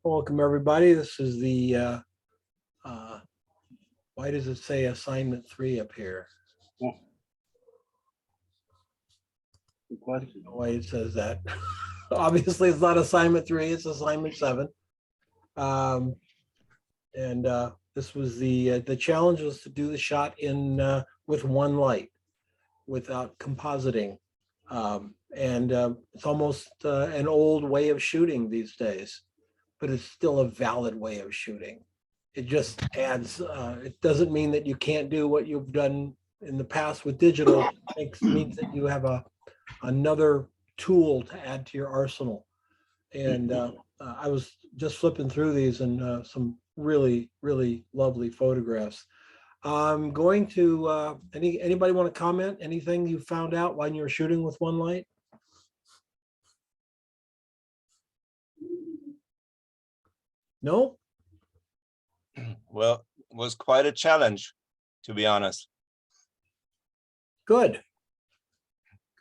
Welcome, everybody. This is the, why does it say assignment 3 up here? Good question. Why it says that. Obviously, it's not assignment 3, it's assignment 7. This was the challenge was to do the shot in with one light without compositing. It's almost an old way of shooting these days, but it's still a valid way of shooting. It just adds, it doesn't mean that you can't do what you've done in the past with digital. It means that you have another tool to add to your arsenal. And I was just flipping through these and some really, really lovely photographs. I'm going to, anybody want to comment? Anything you found out when you were shooting with one light? No? Well, it was quite a challenge, to be honest. Good.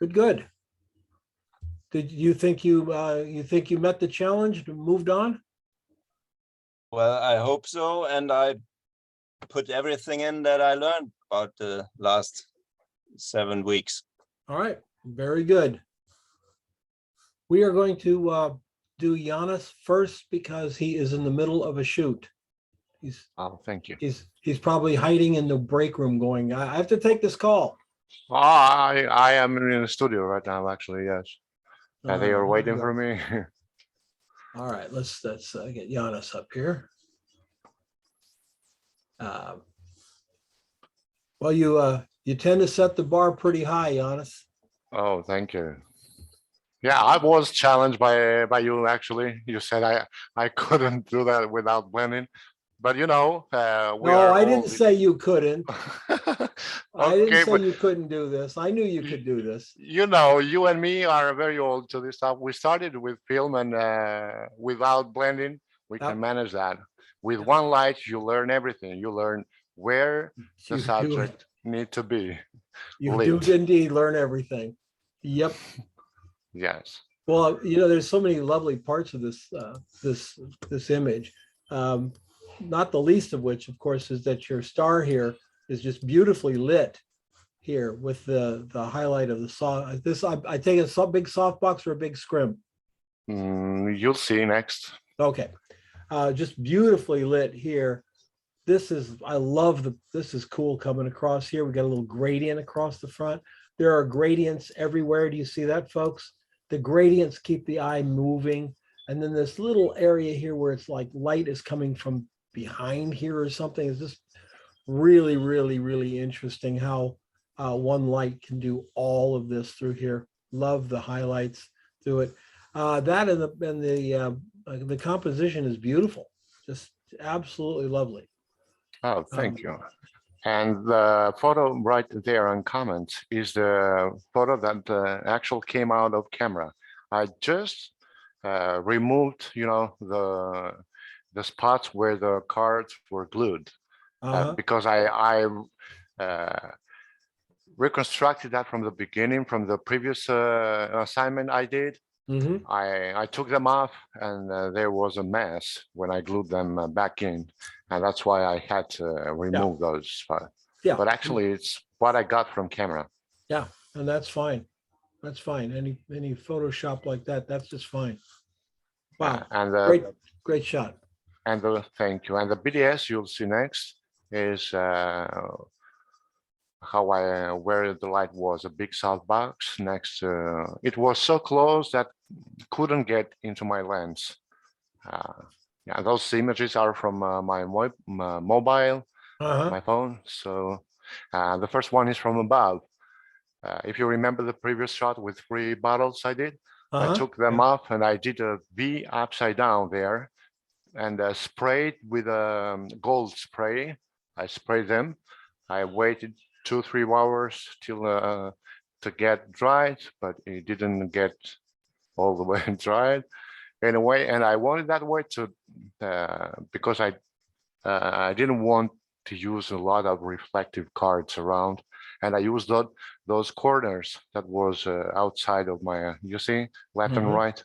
Good. Did you think you met the challenge and moved on? Well, I hope so, and I put everything in that I learned about the last 7 weeks. All right, very good. We are going to do Giannis first because he is in the middle of a shoot. Thank you. He's probably hiding in the break room going, I have to take this call. I am in the studio right now, actually, yes. And they are waiting for me. All right, let's get Giannis up here. Well, you tend to set the bar pretty high, Giannis. Oh, thank you. Yeah, I was challenged by you, actually. You said I couldn't do that without blending. But you know, I didn't say you couldn't. Okay, I didn't say you couldn't do this. I knew you could do this. You know, you and me are very old to this stuff. We started with film and without blending, we can manage that. With one light, you learn everything. You learn where the subject need to be. You do indeed learn everything. Yep. Yes. Well, you know, there's so many lovely parts of this this image. Not the least of which, of course, is that your star here is just beautifully lit here with the highlight of the saw. This I take a big softbox or a big scrim. You'll see next. Okay, just beautifully lit here. This is this is cool coming across here. We got a little gradient across the front. There are gradients everywhere. Do you see that, folks? The gradients keep the eye moving. And then this little area here where it's like light is coming from behind here or something is just really, really, really interesting how one light can do all of this through here. Love the highlights through it. That and the composition is beautiful, just absolutely lovely. Oh, thank you. And the photo right there on comments is the photo that actually came out of camera. I just removed, you know, the spots where the cards were glued because I reconstructed that from the beginning, from the previous assignment I did. I took them off and there was a mess when I glued them back in, and that's why I had to remove those spots. Yeah. But actually, it's what I got from camera. Yeah, and that's fine. That's fine. Any Photoshop like that, that's just fine. Wow, and great shot. And thank you. And the BDS you'll see next is where the light was a big softbox next to. It was so close that couldn't get into my lens. Yeah, those images are from my mobile, my phone. So the first one is from above. If you remember the previous shot with 3 bottles I did, I took them off and I did a V upside down there and sprayed with a gold spray. I sprayed them. I waited 2-3 hours till to get dried, but it didn't get all the way dried anyway. And I wanted that way to because I didn't want to use a lot of reflective cards around, and I used those corners that was outside of my you see left and right.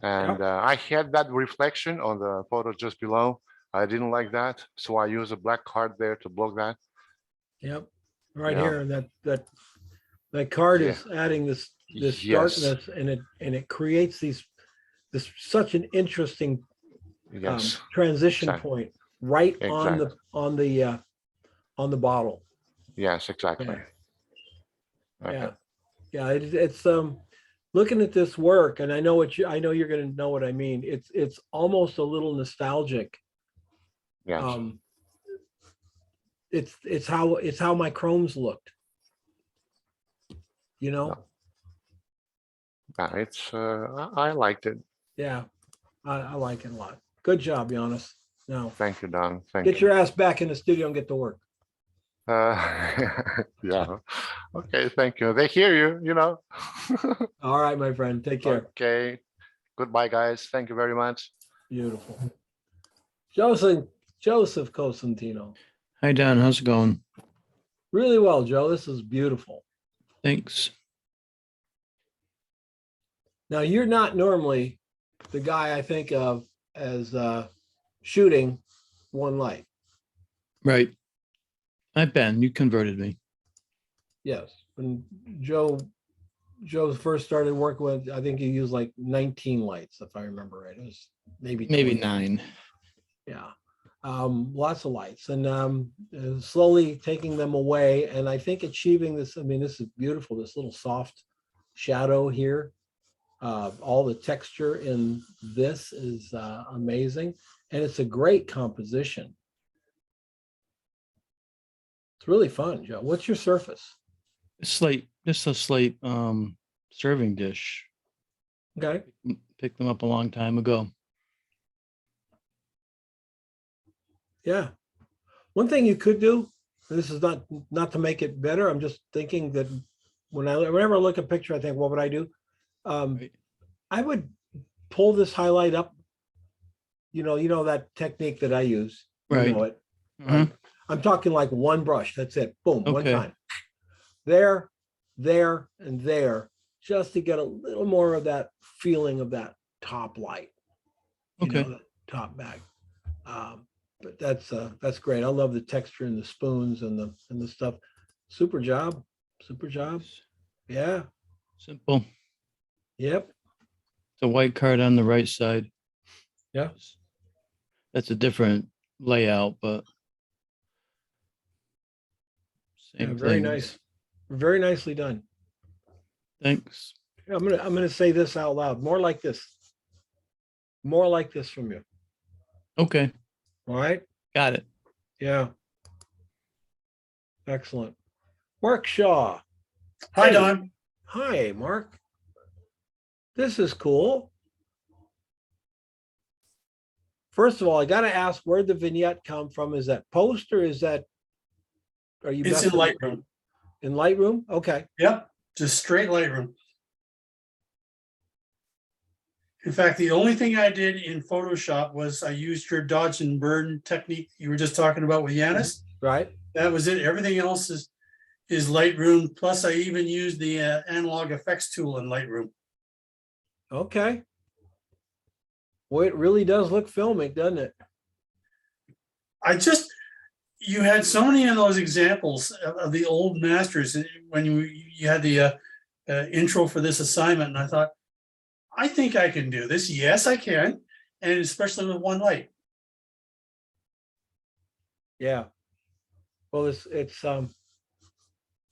And I had that reflection on the photo just below. I didn't like that, so I use a black card there to block that. Yep, right Yeah. here, that card Yeah. is adding this Yes. darkness, and it creates this such an interesting Yes. transition Exactly. point right Exactly. on the bottle. Yes, exactly. Yeah. Okay. Yeah, it's looking at this work, and I know you're going to know what I mean. It's almost a little nostalgic. Yes. It's how my chromes looked. You know? Yeah, it's I liked it. Yeah, I like it a lot. Good job, Giannis. Now Thank you, Don. Thank get you. your ass back in the studio and get to work. Yeah. Okay, thank you. They hear you, you know. All right, my friend. Take care. Okay. Goodbye, guys. Thank you very much. Beautiful. Joseph Cosentino. Hi, Don. How's it going? Really well, Joe. This is beautiful. Thanks. Now, you're not normally the guy I think of as shooting one light. Right. I've been. You converted me. Yes. When Joe first started working with, I think he used like 19 lights, if I remember right. It was maybe 20. 9. Yeah. Lots of lights, and slowly taking them away. And I think achieving this, I mean, this is beautiful, this little soft shadow here. All the texture in this is amazing. And it's a great composition. It's really fun, Joe. What's your surface? Slate. Just a slate serving dish. Okay. Picked them up a long time ago. Yeah. One thing you could do, this is not to make it better. I'm just thinking that whenever I look at a picture, I think, what would I do? Right. I would pull this highlight up. You know that technique that I use. You Right. know it. Mhm. I'm talking like one brush. That's it. Boom. One Okay. time. There, and there, just to get a little more of that feeling of that top light. Okay. That top back. But that's great. I love the texture and the spoons and the stuff. Super job. Yeah. Simple. Yep. The white card on the right side. Yeah. That's a different layout, but Yeah, same very thing. nice. Very nicely done. Thanks. I'm gonna say this out loud. More like this. More like this from you. Okay. All right. Got it. Yeah. Excellent. Mark Shaw. Hi, Hey. Don. Hi, Mark. This is cool. First of all, I got to ask, where'd the vignette come from? Is that post, or is that, are you It's in messing with- Lightroom. in Lightroom? Okay. Yep, just straight Lightroom. In fact, the only thing I did in Photoshop was I used your dodge and burn technique you were just talking about with Yanis. Right. That was it. Everything else is Lightroom. Plus, I even used the analog effects tool in Lightroom. Okay. Boy, it really does look filmic, doesn't it? You had so many of those examples of the old masters when you had the intro for this assignment, and I thought, I think I can do this. Yes, I can, and especially with one light. Yeah. Well, it's I'm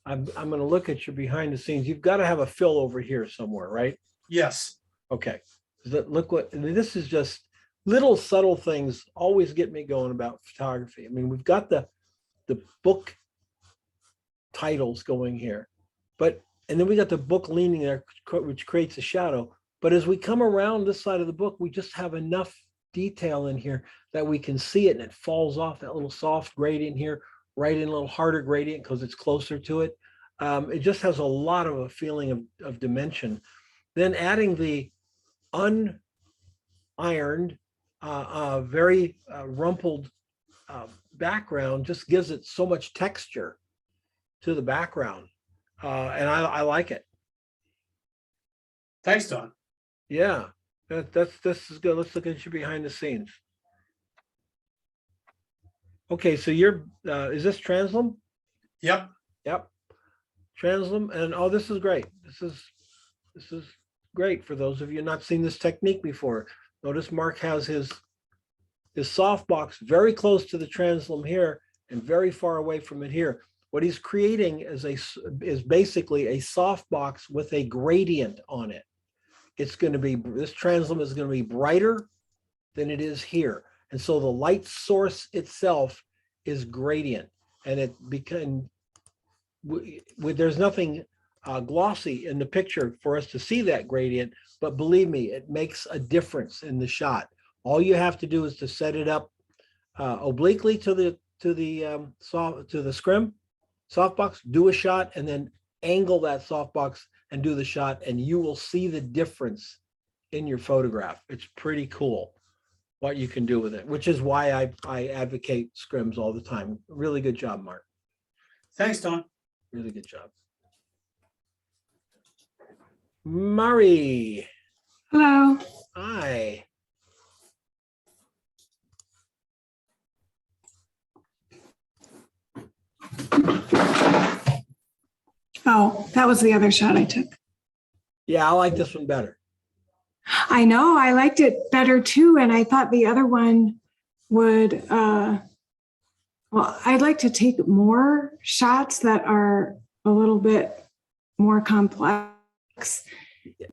going to look at your behind the scenes. You've got to have a fill over here somewhere, right? Yes. Okay. Look what, this is just little subtle things always get me going about photography. I mean, we've got the book titles going here, and then we got the book leaning there, which creates a shadow. But as we come around this side of the book, we just have enough detail in here that we can see it, and it falls off that little soft gradient here, right in a little harder gradient because it's closer to it. It just has a lot of a feeling of dimension. Then adding the unironed, very rumpled background just gives it so much texture to the background. And I like it. Thanks, Don. Yeah. This is good. Let's look at you behind the scenes. Okay, so is this Translum? Yep. Yep. Translum, and oh, this is great. This is great for those of you not seen this technique before. Notice Mark has his softbox very close to the translum here and very far away from it here. What he's creating is basically a softbox with a gradient on it. It's going to be, this translum is going to be brighter than it is here. And so the light source itself is gradient, and it became, there's nothing glossy in the picture for us to see that gradient, but believe me, it makes a difference in the shot. All you have to do is to set it up obliquely to the scrim softbox, do a shot, and then angle that softbox and do the shot, and you will see the difference in your photograph. It's pretty cool what you can do with it, which is why I advocate scrims all the time. Really good job, Mark. Thanks, Don. Really good job. Murray. Hello. Hi. Oh, that was the other shot I took. Yeah, I like this one better. I know, I liked it better too. And I thought the other one would, well, I'd like to take more shots that are a little bit more complex.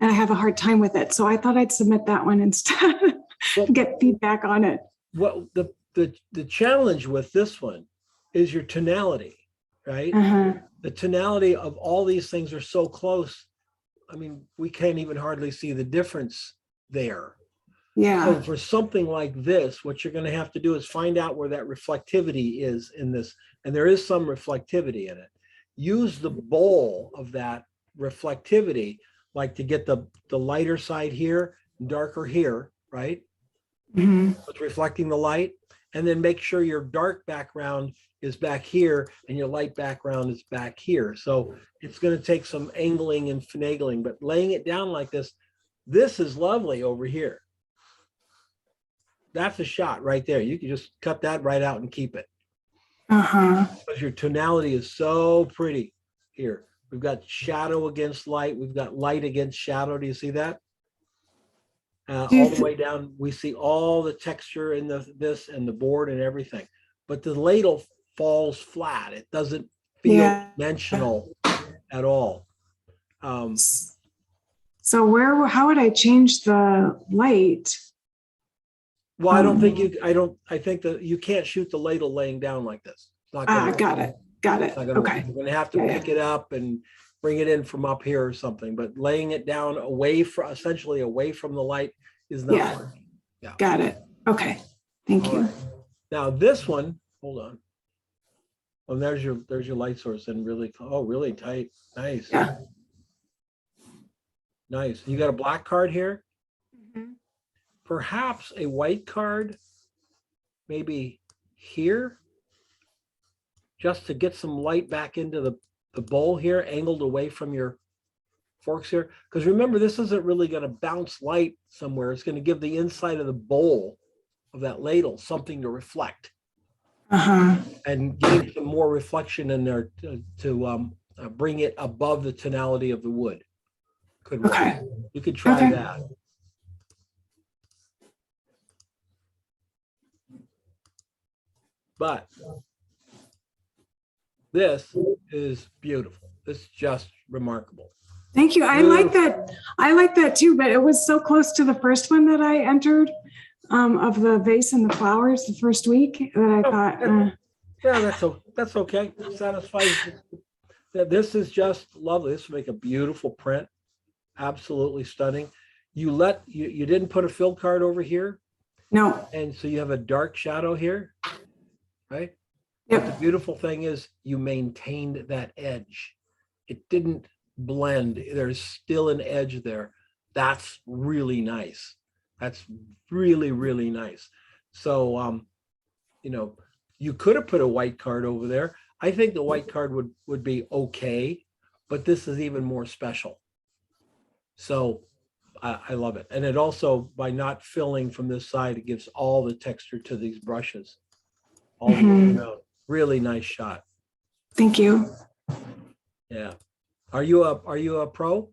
And I have a hard time with it. So I thought I'd submit that one instead, get feedback on it. What the challenge with this one is your tonality, right? Uh-huh. The tonality of all these things are so close. I mean, we can't even hardly see the difference there. Yeah. So for something like this, what you're going to have to do is find out where that reflectivity is in this. And there is some reflectivity in it. Use the bowl of that reflectivity, like to get the lighter side here, darker here, right? Mm-hmm. It's reflecting the light. And then make sure your dark background is back here and your light background is back here. So it's going to take some angling and finagling, but laying it down like this is lovely over here. That's a shot right there. You can just cut that right out and keep it. Uh-huh. Because your tonality is so pretty here. We've got shadow against light. We've got light against shadow. Do you see that? All the way down, we see all the texture in this and the board and everything. But the ladle falls flat. It doesn't feel dimensional at all. So how would I change the light? Well, I don't think I think that you can't shoot the ladle laying down like this. It's not gonna, Got it. Okay. You're gonna have to pick it up and bring it in from up here or something, but laying it down essentially away from the light is not working. Yeah. Got it. Okay. Thank you. Right. Now this one, hold on. Well, there's your light source and really tight. Nice. Yeah. Nice. You got a black card here? Mhm. Perhaps a white card, maybe here, just to get some light back into the bowl here, angled away from your forks here. Because remember, this isn't really going to bounce light somewhere. It's going to give the inside of the bowl of that ladle something to reflect. Uh-huh. And gain some more reflection in there to bring it above the tonality of the wood. Could work. Okay. You could try that. But this is beautiful. This is just remarkable. Thank you. I like that. I like that too, but it was so close to the first one that I entered of the vase and the flowers the first week that I thought. Yeah, that's okay. It satisfies that. This is just lovely. This will make a beautiful print. Absolutely stunning. You didn't put a fill card over here. No. And so you have a dark shadow here, right? Yep. But the beautiful thing is you maintained that edge. It didn't blend. There's still an edge there. That's really nice. That's really, really nice. So, you could have put a white card over there. I think the white card would be okay, but this is even more special. So I love it. And it also, by not filling from this side, it gives all the texture to these brushes. All the way Mhm. around. Really nice shot. Thank you. Yeah. Are you a pro?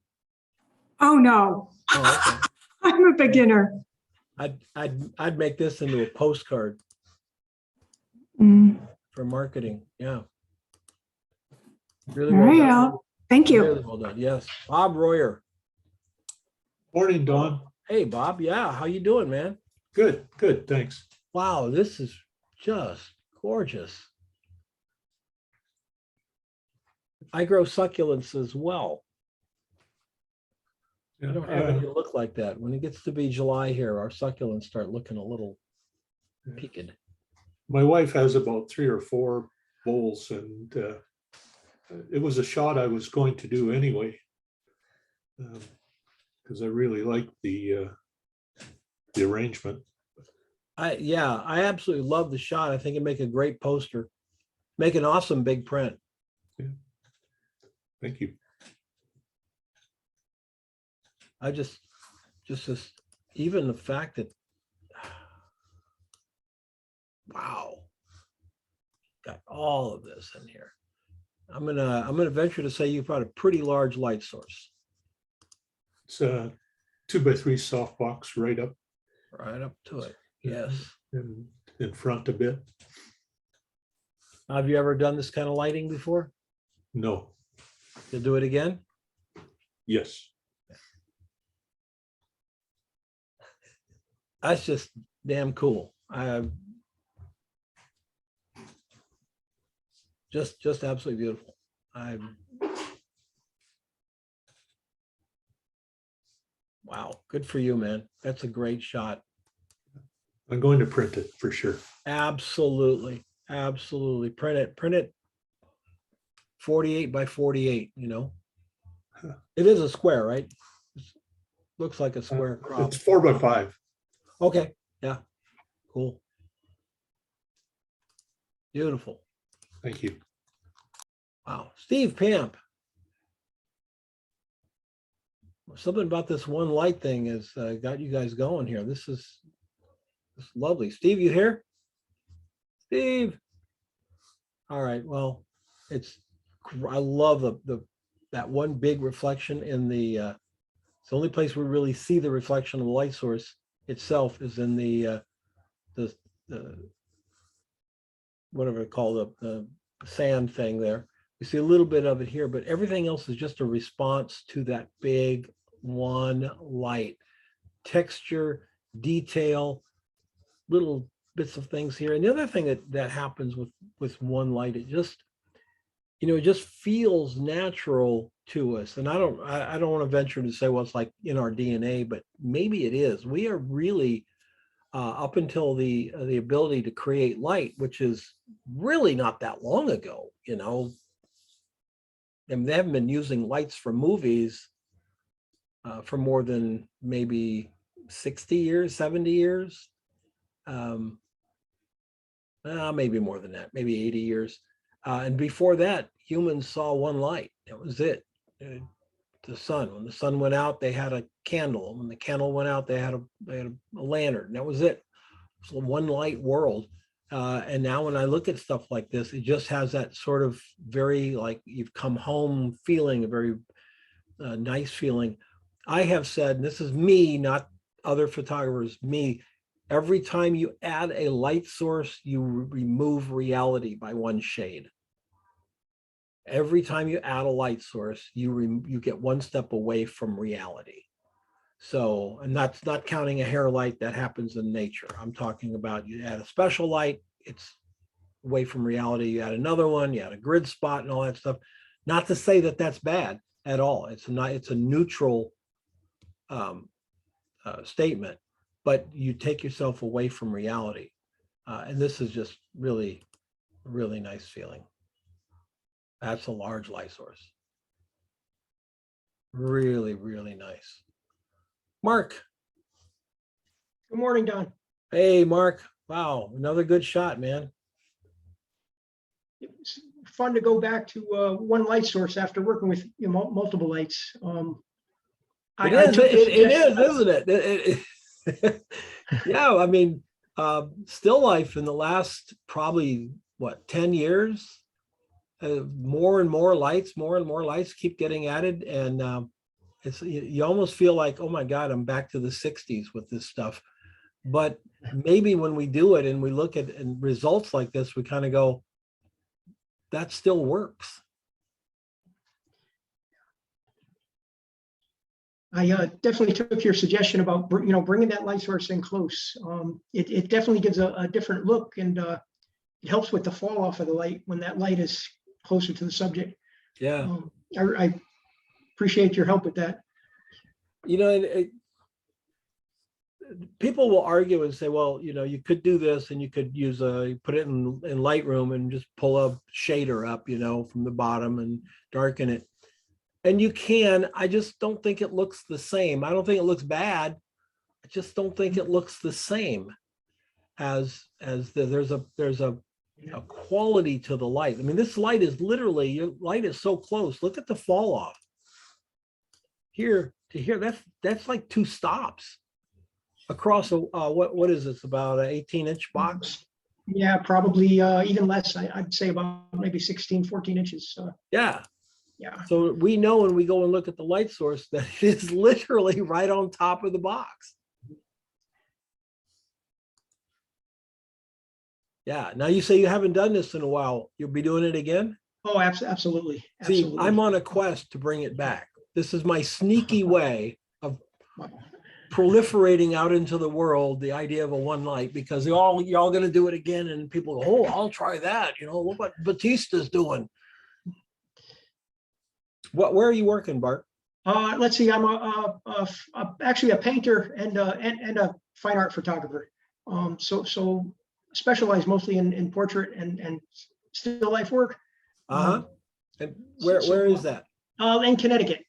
Oh, no, Oh, okay. I'm a beginner. I'd make this into a postcard Mm. for marketing. Yeah. Really All well right, done. thank you. Really well done. Yes. Bob Royer. Morning, Don. Hey, Bob. Yeah. How you doing, man? Good, good, thanks. Wow. This is just gorgeous. I grow succulents as well. I Yeah, don't have any that look like that. When it gets to be July here, our succulents start looking a little peaked. my wife has about 3 or 4 bowls, and it was a shot I was going to do anyway, because I really like the arrangement. I absolutely love the shot. I think it'd make a great poster. Make an awesome big print. Thank you. I just this, even the fact that, wow, got all of this in here. I'm gonna venture to say you've got a pretty large light source. It's a 2x3 softbox right up Right up to it. Yes. in front a bit. Have you ever done this kind of lighting before? No, You'll do it again? yes. That's just damn cool. Just absolutely beautiful. Wow, good for you, man. That's a great shot. I'm going to print it for sure. Absolutely. Absolutely. Print it 48 by 48, you know. It is a square, right? Looks like a square crop. It's 4x5. Okay, yeah, cool. Beautiful. Thank you. Wow. Steve Pamp. Something about this one light thing has got you guys going here. This is lovely. Steve, you here? Steve. All right. Well, I love that one big reflection in the it's the only place we really see the reflection of the light source itself is in the whatever it's called, the sand thing there. You see a little bit of it here, but everything else is just a response to that big one light. Texture, detail, little bits of things here. And the other thing that happens with one light, it just, it just feels natural to us. And I don't want to venture to say, well, it's like in our DNA, but maybe it is. We are really up until the ability to create light, which is really not that long ago, and they haven't been using lights for movies for more than maybe 60 years, 70 years. Maybe more than that, maybe 80 years. And before that, humans saw one light. That was it. The sun. When the sun went out, they had a candle. When the candle went out, they had a lantern. That was it. It's a one light world. And now when I look at stuff like this, it just has that sort of very like you've come home feeling, a very nice feeling. I have said, and this is me, not other photographers, me, every time you add a light source, you remove reality by one shade. Every time you add a light source, you get one step away from reality. So, and that's not counting a hair light that happens in nature. I'm talking about you add a special light, it's away from reality. You add another one, you add a grid spot and all that stuff. Not to say that that's bad at all. It's a neutral statement, but you take yourself away from reality. And this is just really, really nice feeling. That's a large light source. Really, really nice. Mark. Good morning, Don. Hey, Mark. Wow, another good shot, man. It's fun to go back to one light source after working with multiple lights. It I is, took the it suggestion- is, isn't it? Yeah, I mean, still life in the last probably, what, 10 years? More and more lights keep getting added. And it's, you almost feel like, oh my God, I'm back to the 60s with this stuff. But maybe when we do it and we look at and results like this, we kind of go, that still works. I definitely took your suggestion about, bringing that light source in close. It definitely gives a different look, and it helps with the fall off of the light when that light is closer to the subject. Yeah. I appreciate your help with that. You know, people will argue and say, well, you could do this and you could use put it in Lightroom and just pull a shader up, from the bottom and darken it. And you can, I just don't think it looks the same. I don't think it looks bad. I just don't think it looks the same as there's a quality to the light. I mean, this light is literally, your light is so close. Look at the fall off. Here to here, that's like 2 stops across what is this, about an 18-inch box? Yeah, probably even less. I'd say about maybe 16, 14 inches. Yeah. Yeah. So we know when we go and look at the light source that it is literally right on top of the box. Yeah. Now you say you haven't done this in a while. You'll be doing it again? Oh, absolutely. See, Absolutely. I'm on a quest to bring it back. This is my sneaky way of proliferating out into the world the idea of a one light, because you're all going to do it again, and people go, oh, I'll try that. Look what Batista's doing. Where are you working, Bart? Let's see. I'm actually a painter and a fine art photographer. So specialize mostly in portrait and still life work. And where is that? In Connecticut.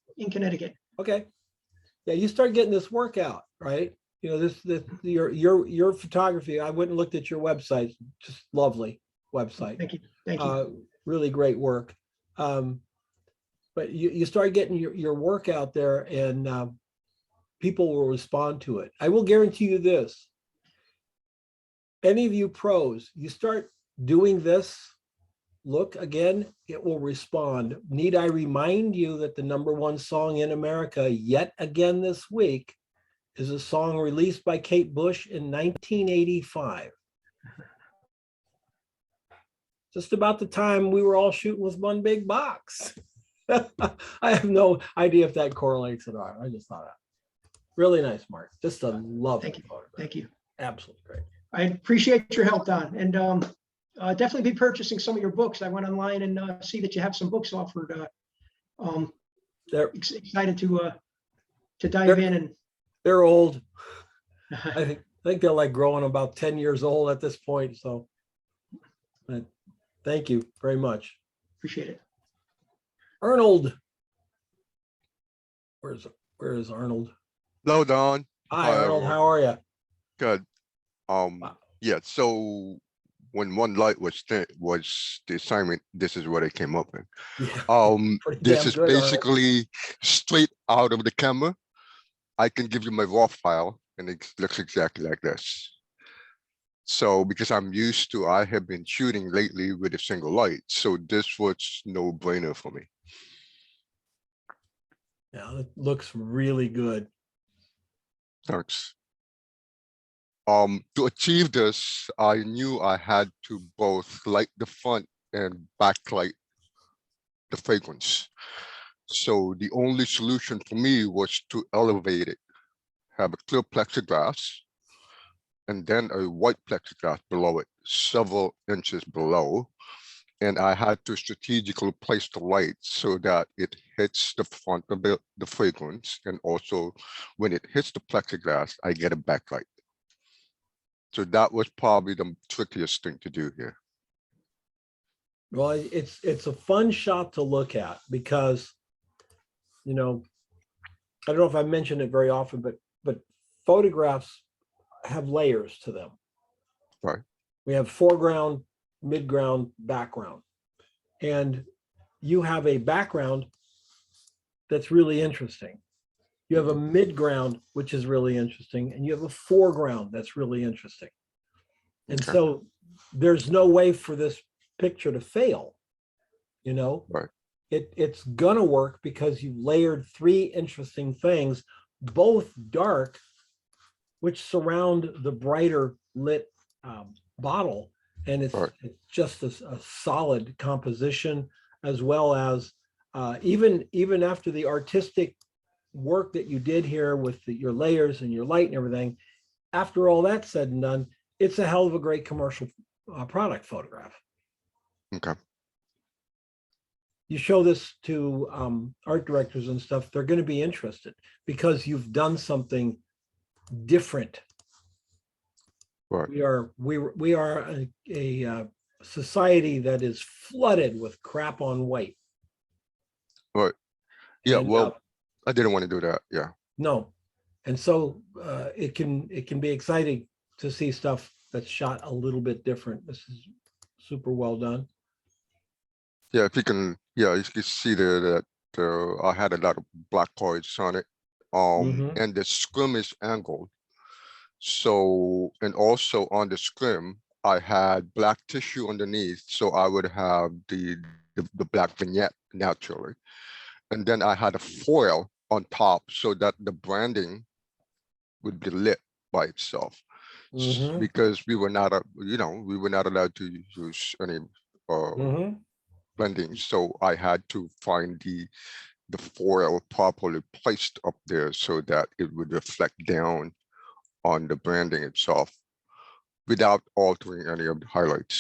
Okay. Yeah, you start getting this workout, right? Your photography. I went and looked at your website. Just lovely website. Thank you. Really great work. But you start getting your work out there, and people will respond to it. I will guarantee you this. Any of you pros, you start doing this, look again, it will respond. Need I remind you that the #1 song in America yet again this week is a song released by Kate Bush in 1985. Just about the time we were all shooting with one big box. I have no idea if that correlates at all. I just thought that. Really nice, Mark. Just a lovely photograph. Thank you. Absolutely great. I appreciate your help, Don, and definitely be purchasing some of your books. I went online and see that you have some books offered. Excited to dive in. And they're old. I think they're like growing about 10 years old at this point. So thank you very much. Appreciate it. Arnold. Where is Arnold? Hello, Don. Hi, Arnold. How are you? Good. Yeah. So when one light was the assignment, this is what I came up with. Yeah, this is good, basically straight out of the camera. I can give you my raw file, and it looks exactly like this. So because I have been shooting lately with a single light, so this was no brainer for me. Yeah, it looks really good. Thanks. To achieve this, I knew I had to both light the front and backlight the fragrance. So the only solution for me was to elevate it, have a clear plexiglass, and then a white plexiglass below it, several inches below. And I had to strategically place the light so that it hits the front of the fragrance. And also when it hits the plexiglass, I get a backlight. So that was probably the trickiest thing to do here. Well, it's a fun shot to look at because, I don't know if I mentioned it very often, but photographs have layers to them. Right. We have foreground, midground, background. And you have a background that's really interesting. You have a mid-ground, which is really interesting, and you have a foreground that's really interesting. And Okay. so there's no way for this picture to fail, you know? Right. It's gonna work because you layered three interesting things, both dark, which surround the brighter lit bottle. And it's Right. just a solid composition, as well as even after the artistic work that you did here with your layers and your light and everything, after all that's said and done, it's a hell of a great commercial product photograph. Okay. You show this to art directors and stuff, they're going to be interested because you've done something different. Right. We are a society that is flooded with crap on white. Right. Yeah. And, Well, I didn't want to do that. Yeah. no, and so it can be exciting to see stuff that's shot a little bit different. This is super well done. Yeah. If you can, yeah, you can see there that I had a lot of black cards on it. Mhm. And the scrim is angled. So, and also on the scrim, I had black tissue underneath. So I would have the black vignette naturally. And then I had a foil on top so that the branding would be lit by itself. Mhm. Because we were not, we were not allowed to use any Mhm. blending. So I had to find the foil properly placed up there so that it would reflect down on the branding itself without altering any of the highlights.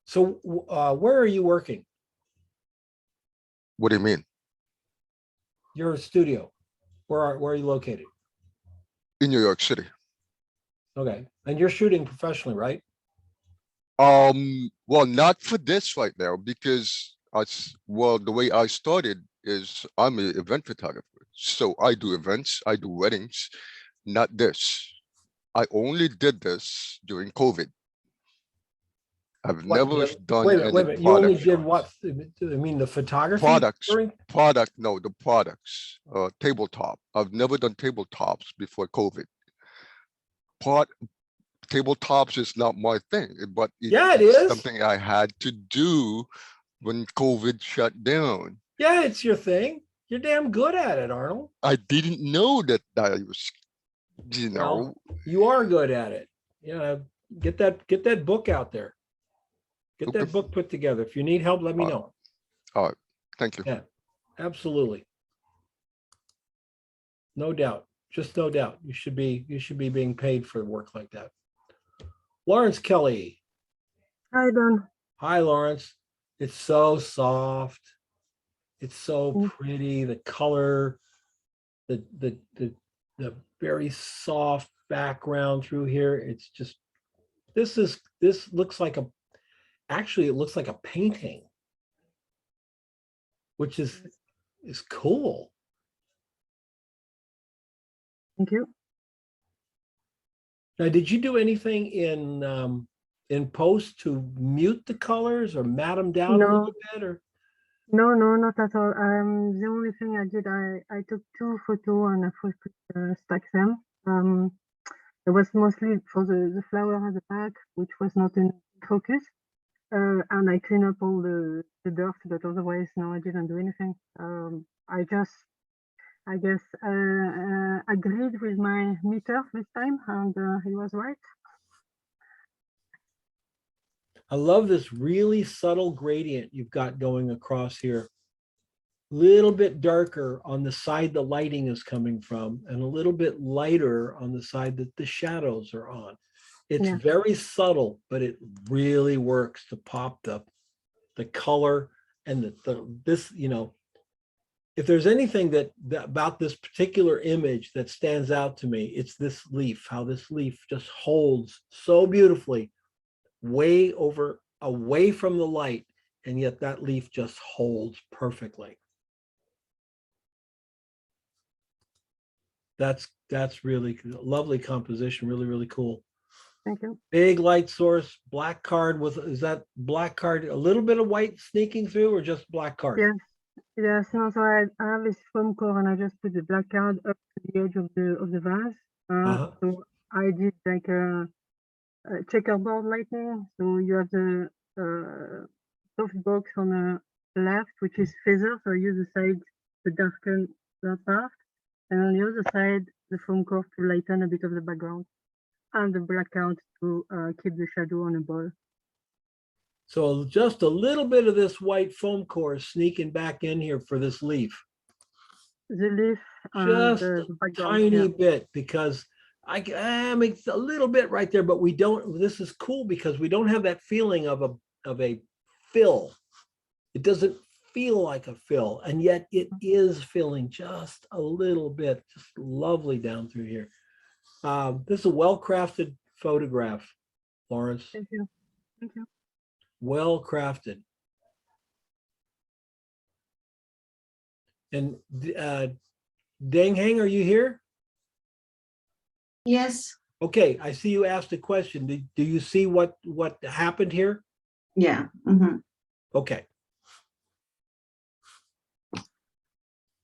So where are you working? What do you mean? Your studio. Where are you located? In New York City. Okay, and you're shooting professionally, right? Well, not for this right now, because the way I started is I'm an event photographer. So I do events, I do weddings, not this. I only did this during COVID. I've never done Wait a any minute. You only product did what? I mean, the photography? products, during- no, the products, tabletop. I've never done tabletops before COVID. Tabletops is not my thing, but Yeah, it it's is. something I had to do when COVID shut down. Yeah, it's your thing. You're damn good at it, Arnold. I didn't know that I was, Well, you are good at it. Yeah, get that book out there. Get that Okay. book put together. If you need help, let me know. All right, thank you. Yeah, absolutely. No doubt. Just no doubt. You should be being paid for work like that. Lawrence Kelly. Hi, Don. Hi, Lawrence. It's so soft. It's so Mm. pretty. The color, the very soft background through here. It's just, this looks like actually it looks like a painting, which is cool. Thank you. Now, did you do anything in post to mute the colors or mat them down a No. little bit, or? No, not at all. The only thing I did, I took 2 photos and I stacked them. It was mostly for the flower at the back, which was not in focus. And I cleaned up all the dirt, but otherwise, no, I didn't do anything. I guess, agreed with my meter this time, and he was right. I love this really subtle gradient you've got going across here. Little bit darker on the side the lighting is coming from, and a little bit lighter on the side that the shadows are on. It's Yeah. very subtle, but it really works to pop the color and this, if there's anything that about this particular image that stands out to me, it's this leaf, how this leaf just holds so beautifully away from the light, and yet that leaf just holds perfectly. That's really lovely composition, really, really cool. Thank you. Big light source, black card is that black card, a little bit of white sneaking through, or just black card? Yes, Yes, no, so I have this foam core and I just put the black card up to the edge of the vase. Uh-huh. So I did like a checkerboard lighting. So you have the soft box on the left, which is feather. So I use the side to darken that part. And on the other side, the foam core to lighten a bit of the background. And the black card to keep the shadow on the ball. So just a little bit of this white foam core sneaking back in here for this leaf. The leaf and Just the a background. tiny Yeah. bit, because I mean, a little bit right there, but we don't, this is cool because we don't have that feeling of a fill. It doesn't feel like a fill, and yet it is filling just a little bit, just lovely down through here. This is a well-crafted photograph, Lawrence, Thank you. Thank you. well-crafted. And Dang Hang, are you here? Yes, Okay, I see you asked a question. Do you see what happened here? yeah. Mhm. Okay.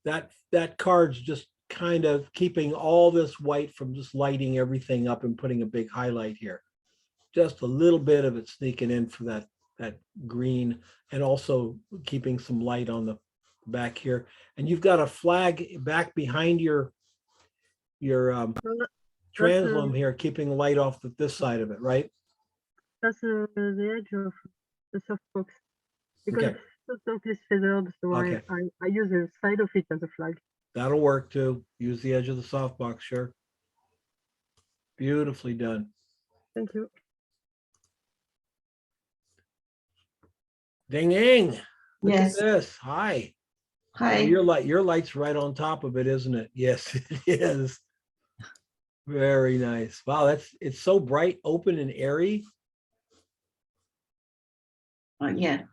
That card's just kind of keeping all this white from just lighting everything up and putting a big highlight here. Just a little bit of it sneaking in for that green, and also keeping some light on the back here. And you've got a flag back behind your So translum here, keeping the light off this side of it, right? that's the edge of the softbox. Because Okay. the softbox is feathered, so Okay. I use the side of it as a flag. That'll work too. Use the edge of the softbox, sure. Beautifully done. Thank you. Ding ding. Look at Yes. this. Hi. Oh, Hi. your light's right on top of it, isn't it? Yes, it is. Very nice. Wow, it's so bright, open, and airy. Yeah.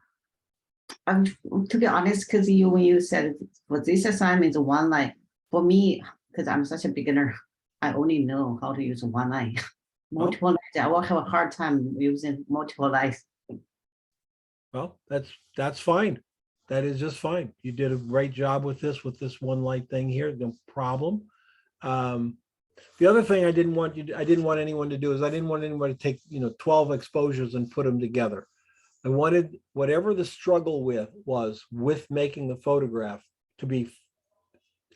To be honest, because when you said for this assignment, one line, for me, because I'm such a beginner, I only know how to use one line. Multiple lines, I will have a hard time using multiple lines. Well, that's fine. That is just fine. You did a great job with this one light thing here, no problem. The other thing I didn't want anyone to do is I didn't want anyone to take 12 exposures and put them together. I wanted whatever the struggle was with making the photograph to be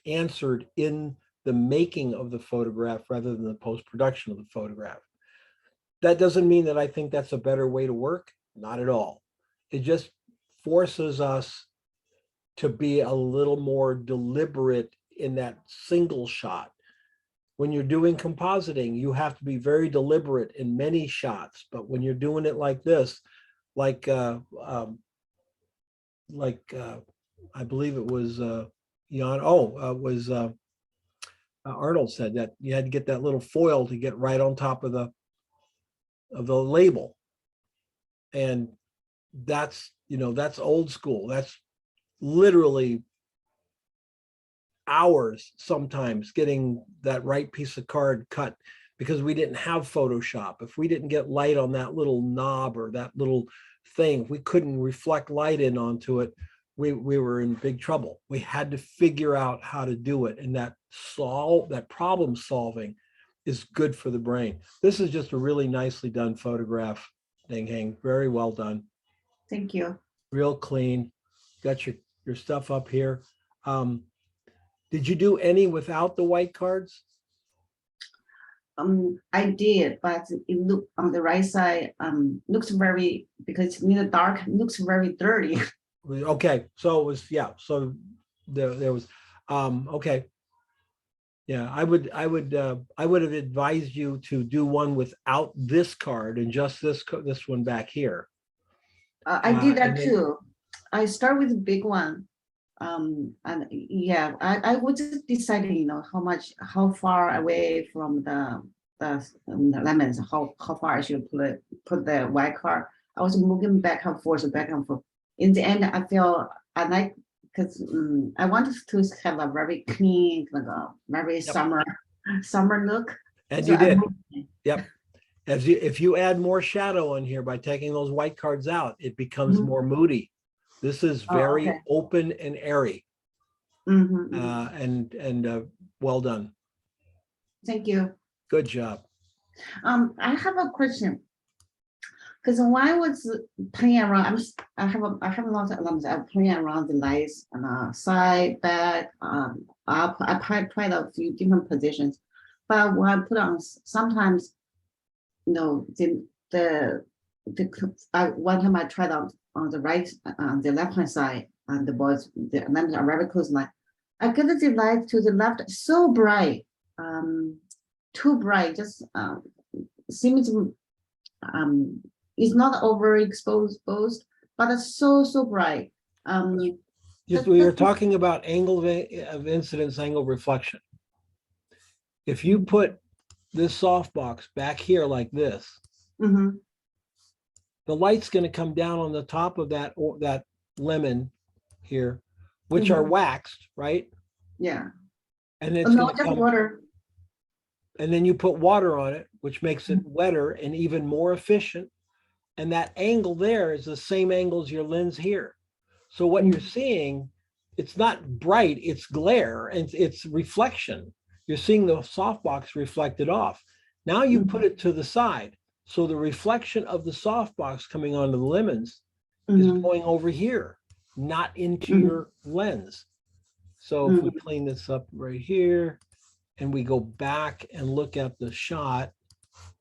answered in the making of the photograph rather than the post-production of the photograph. That doesn't mean that I think that's a better way to work. Not at all. It just forces us to be a little more deliberate in that single shot. When you're doing compositing, you have to be very deliberate in many shots. But when you're doing it like this, like I believe it was Arnold said that you had to get that little foil to get right on top of the label. And that's old school. That's literally hours sometimes getting that right piece of card cut, because we didn't have Photoshop. If we didn't get light on that little knob or that little thing, if we couldn't reflect light in onto it, we were in big trouble. We had to figure out how to do it. And that problem solving is good for the brain. This is just a really nicely done photograph, Ding Hang. Very well done. Thank you. Real clean. Got your stuff up here. Did you do any without the white cards? I did, but it look on the right side, looks very, because in the dark, looks very dirty. Okay, so it was, yeah, so there was, okay. Yeah, I would have advised you to do one without this card and just this one back here. I did that and then- too. I start with the big one. And yeah, I was just deciding, how far away from the lemons, how far I should put the white card. I was moving back and forth. In the end, I feel I like, because I wanted to have a very clean, like a very summer look. And So you did. I- Yep. If you add more shadow in here by taking those white cards out, it becomes more moody. This is Oh, very okay. open and airy, Mhm, and well done. Thank you. Good job. I have a question. Because when I was playing around, I have a lot of elements. I'm playing around the lights and side, back, up. I tried a few different positions, but when I put on, sometimes, one time I tried on the right, on the left hand side, and the lamps are very close line. I get the light to the left so bright, too bright, just seems it's not overexposed, but it's so bright. We are talking about angle of incidence, angle reflection. If you put this softbox back here like this, Mhm, the light's going to come down on the top of that lemon here, which are waxed, right? yeah. And it's No, going to just come, water. and then you put water on it, which makes it wetter and even more efficient. And that angle there is the same angle as your lens here. So what you're seeing, it's not bright, it's glare, and it's reflection. You're seeing the softbox reflected off. Now you put it to the side. So the reflection of the softbox coming onto the lemons is going over here, not into your lens. So if we clean this up right here and we go back and look at the shot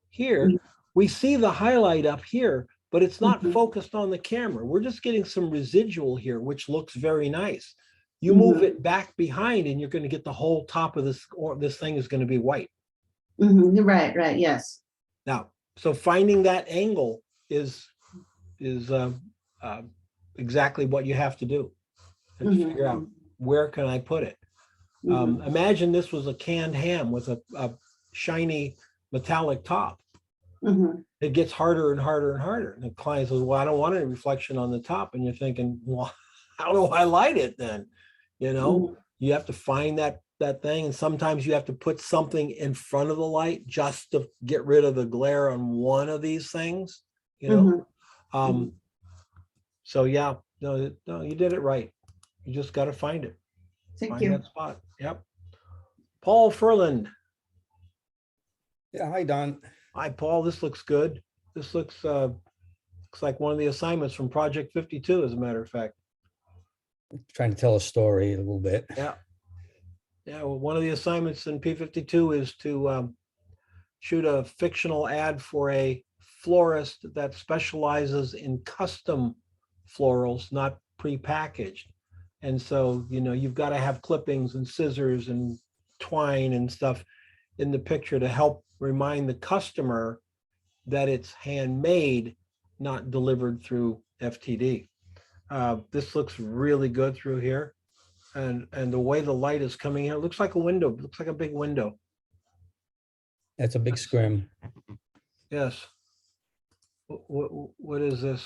here, we see the highlight up here, but it's not focused on the camera. We're just getting some residual here, which looks very nice. You move it back behind and you're going to get the whole top of this, or this thing is going to be white. Right, yes. Now, so finding that angle is exactly what you have to do. And figure out, where can I put it? Imagine this was a canned ham with a shiny metallic top. It gets harder and harder and harder. And the client says, well, I don't want any reflection on the top. And you're thinking, well, how do I light it then? You have to find that thing. And sometimes you have to put something in front of the light just to get rid of the glare on one of these things, So yeah, no, you did it right. You just got to find it. Thank Find you. that spot. Yep. Paul Furland. Yeah, hi, Don. Hi, Paul. This looks good. This looks like one of the assignments from Project 52, as a matter of fact. Trying to tell a story a little bit. Yeah. Yeah. Well, one of the assignments in P52 is to shoot a fictional ad for a florist that specializes in custom florals, not prepackaged. And so, you've got to have clippings and scissors and twine and stuff in the picture to help remind the customer that it's handmade, not delivered through FTD. This looks really good through here. And the way the light is coming in, it looks like a window, it looks like a big window. That's a big scrim. Yes. What is this?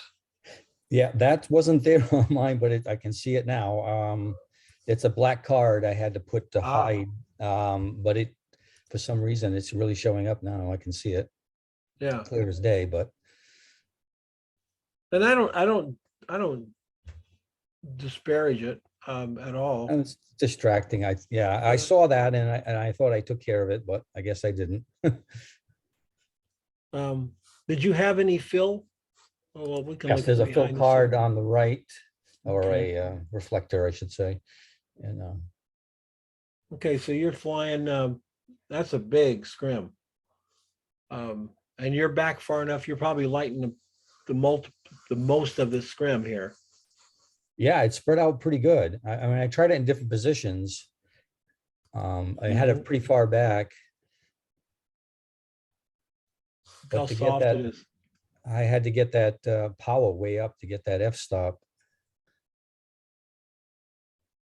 Yeah, that wasn't there on mine, but I can see it now. It's a black card I had to put to hide, but for some reason, it's really showing up now. I can see it Yeah. clear as day, but. And I don't disparage it at all. And it's distracting. I saw that and I thought I took care of it, but I guess I didn't. Did you have any fill? Oh, well, we can Yes, look there's a fill behind the card scene. on the right, or Okay. a reflector, I should say. And Okay, so you're flying, that's a big scrim. And you're back far enough, you're probably lighting the most of the scrim here. yeah, it spread out pretty good. I mean, I tried it in different positions. I had it pretty far back. How But to get soft that, it is. I had to get that power way up to get that f-stop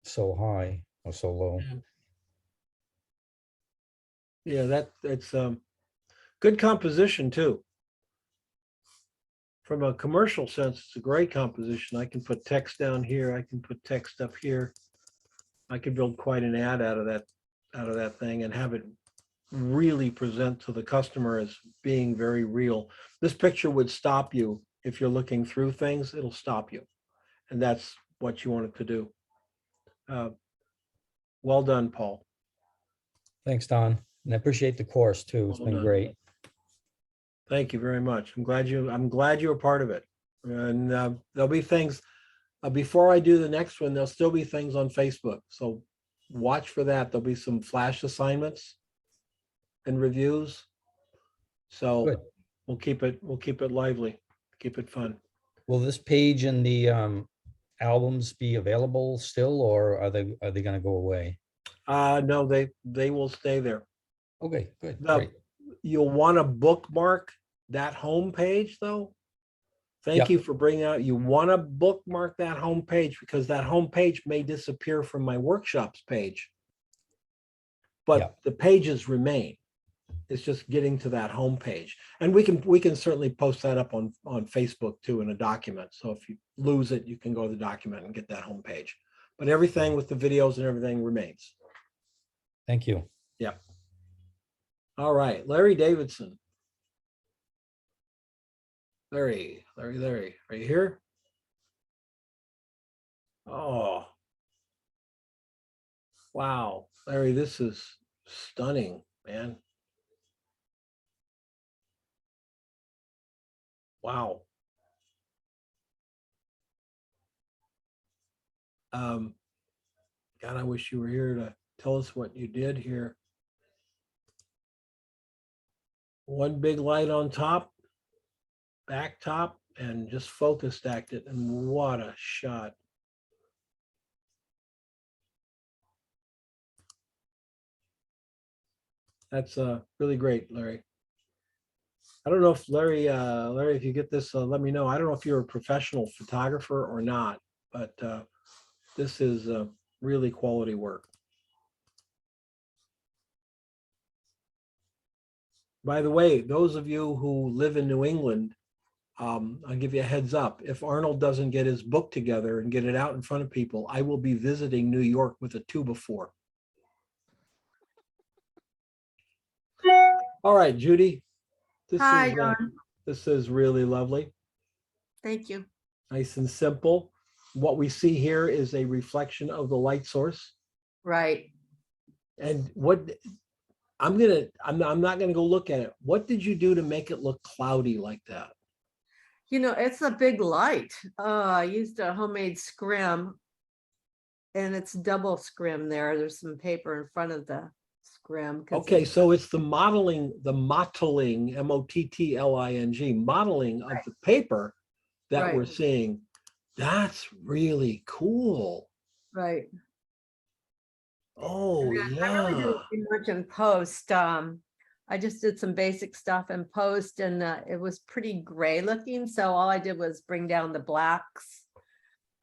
so high or so low. Yeah, that's good composition too. From a commercial sense, it's a great composition. I can put text down here. I can put text up here. I could build quite an ad out of that thing and have it really present to the customer as being very real. This picture would stop you if you're looking through things. It'll stop you. And that's what you wanted to do. Well done, Paul. Thanks, Don. And I appreciate the course too. It's Well been done. great. Thank you very much. I'm glad you were part of it. And there'll be things, before I do the next one, there'll still be things on Facebook. So watch for that. There'll be some flash assignments and reviews. So Good. we'll keep it lively, keep it fun. Will this page and the albums be available still, or are they going to go away? No, they will stay there. Okay, good. The- Great. You'll want to bookmark that home page though. Thank Yep. you for bringing out, you want to bookmark that home page because that home page may disappear from my workshops page. But Yep. the pages remain. It's just getting to that home page. And we can certainly post that up on Facebook too in a document. So if you lose it, you can go to the document and get that home page. But everything with the videos and everything remains. Thank you. Yep. All right, Larry Davidson. Larry, are you here? Oh, wow, Larry, this is stunning, man. Wow. God, I wish you were here to tell us what you did here. One big light on top, back top, and just focus stacked it. And what a shot. That's really great, Larry. I don't know if Larry, if you get this, let me know. I don't know if you're a professional photographer or not, but this is really quality work. By the way, those of you who live in New England, I'll give you a heads up. If Arnold doesn't get his book together and get it out in front of people, I will be visiting New York with a 2x4. All right, Judy. Hi, Is, Don. this is really lovely. Thank you. Nice and simple. What we see here is a reflection of the light source. Right. And what I'm not gonna go look at it. What did you do to make it look cloudy like that? You know, it's a big light. I used a homemade scrim and it's double scrim there. There's some paper in front of the scrim. Okay, so it's the mottling, M-O-T-T-L-I-N-G, modeling of the paper that we're Right. seeing. That's really cool. Right. Oh, I really yeah. didn't do much in post. I just did some basic stuff in post and it was pretty gray looking. So all I did was bring down the blacks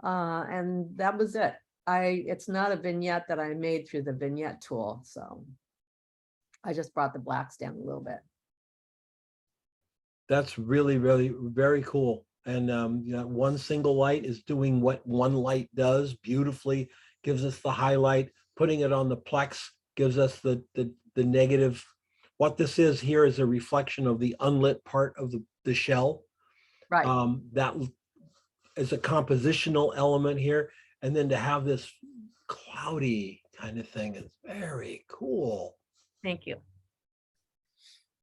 and that was it. It's not a vignette that I made through the vignette tool. So I just brought the blacks down a little bit. That's really, really very cool. And you know, one single light is doing what one light does beautifully, gives us the highlight. Putting it on the plex gives us the negative. What this is here is a reflection of the unlit part of the shell. Right. That is a compositional element here. And then to have this cloudy kind of thing is very cool. Thank you.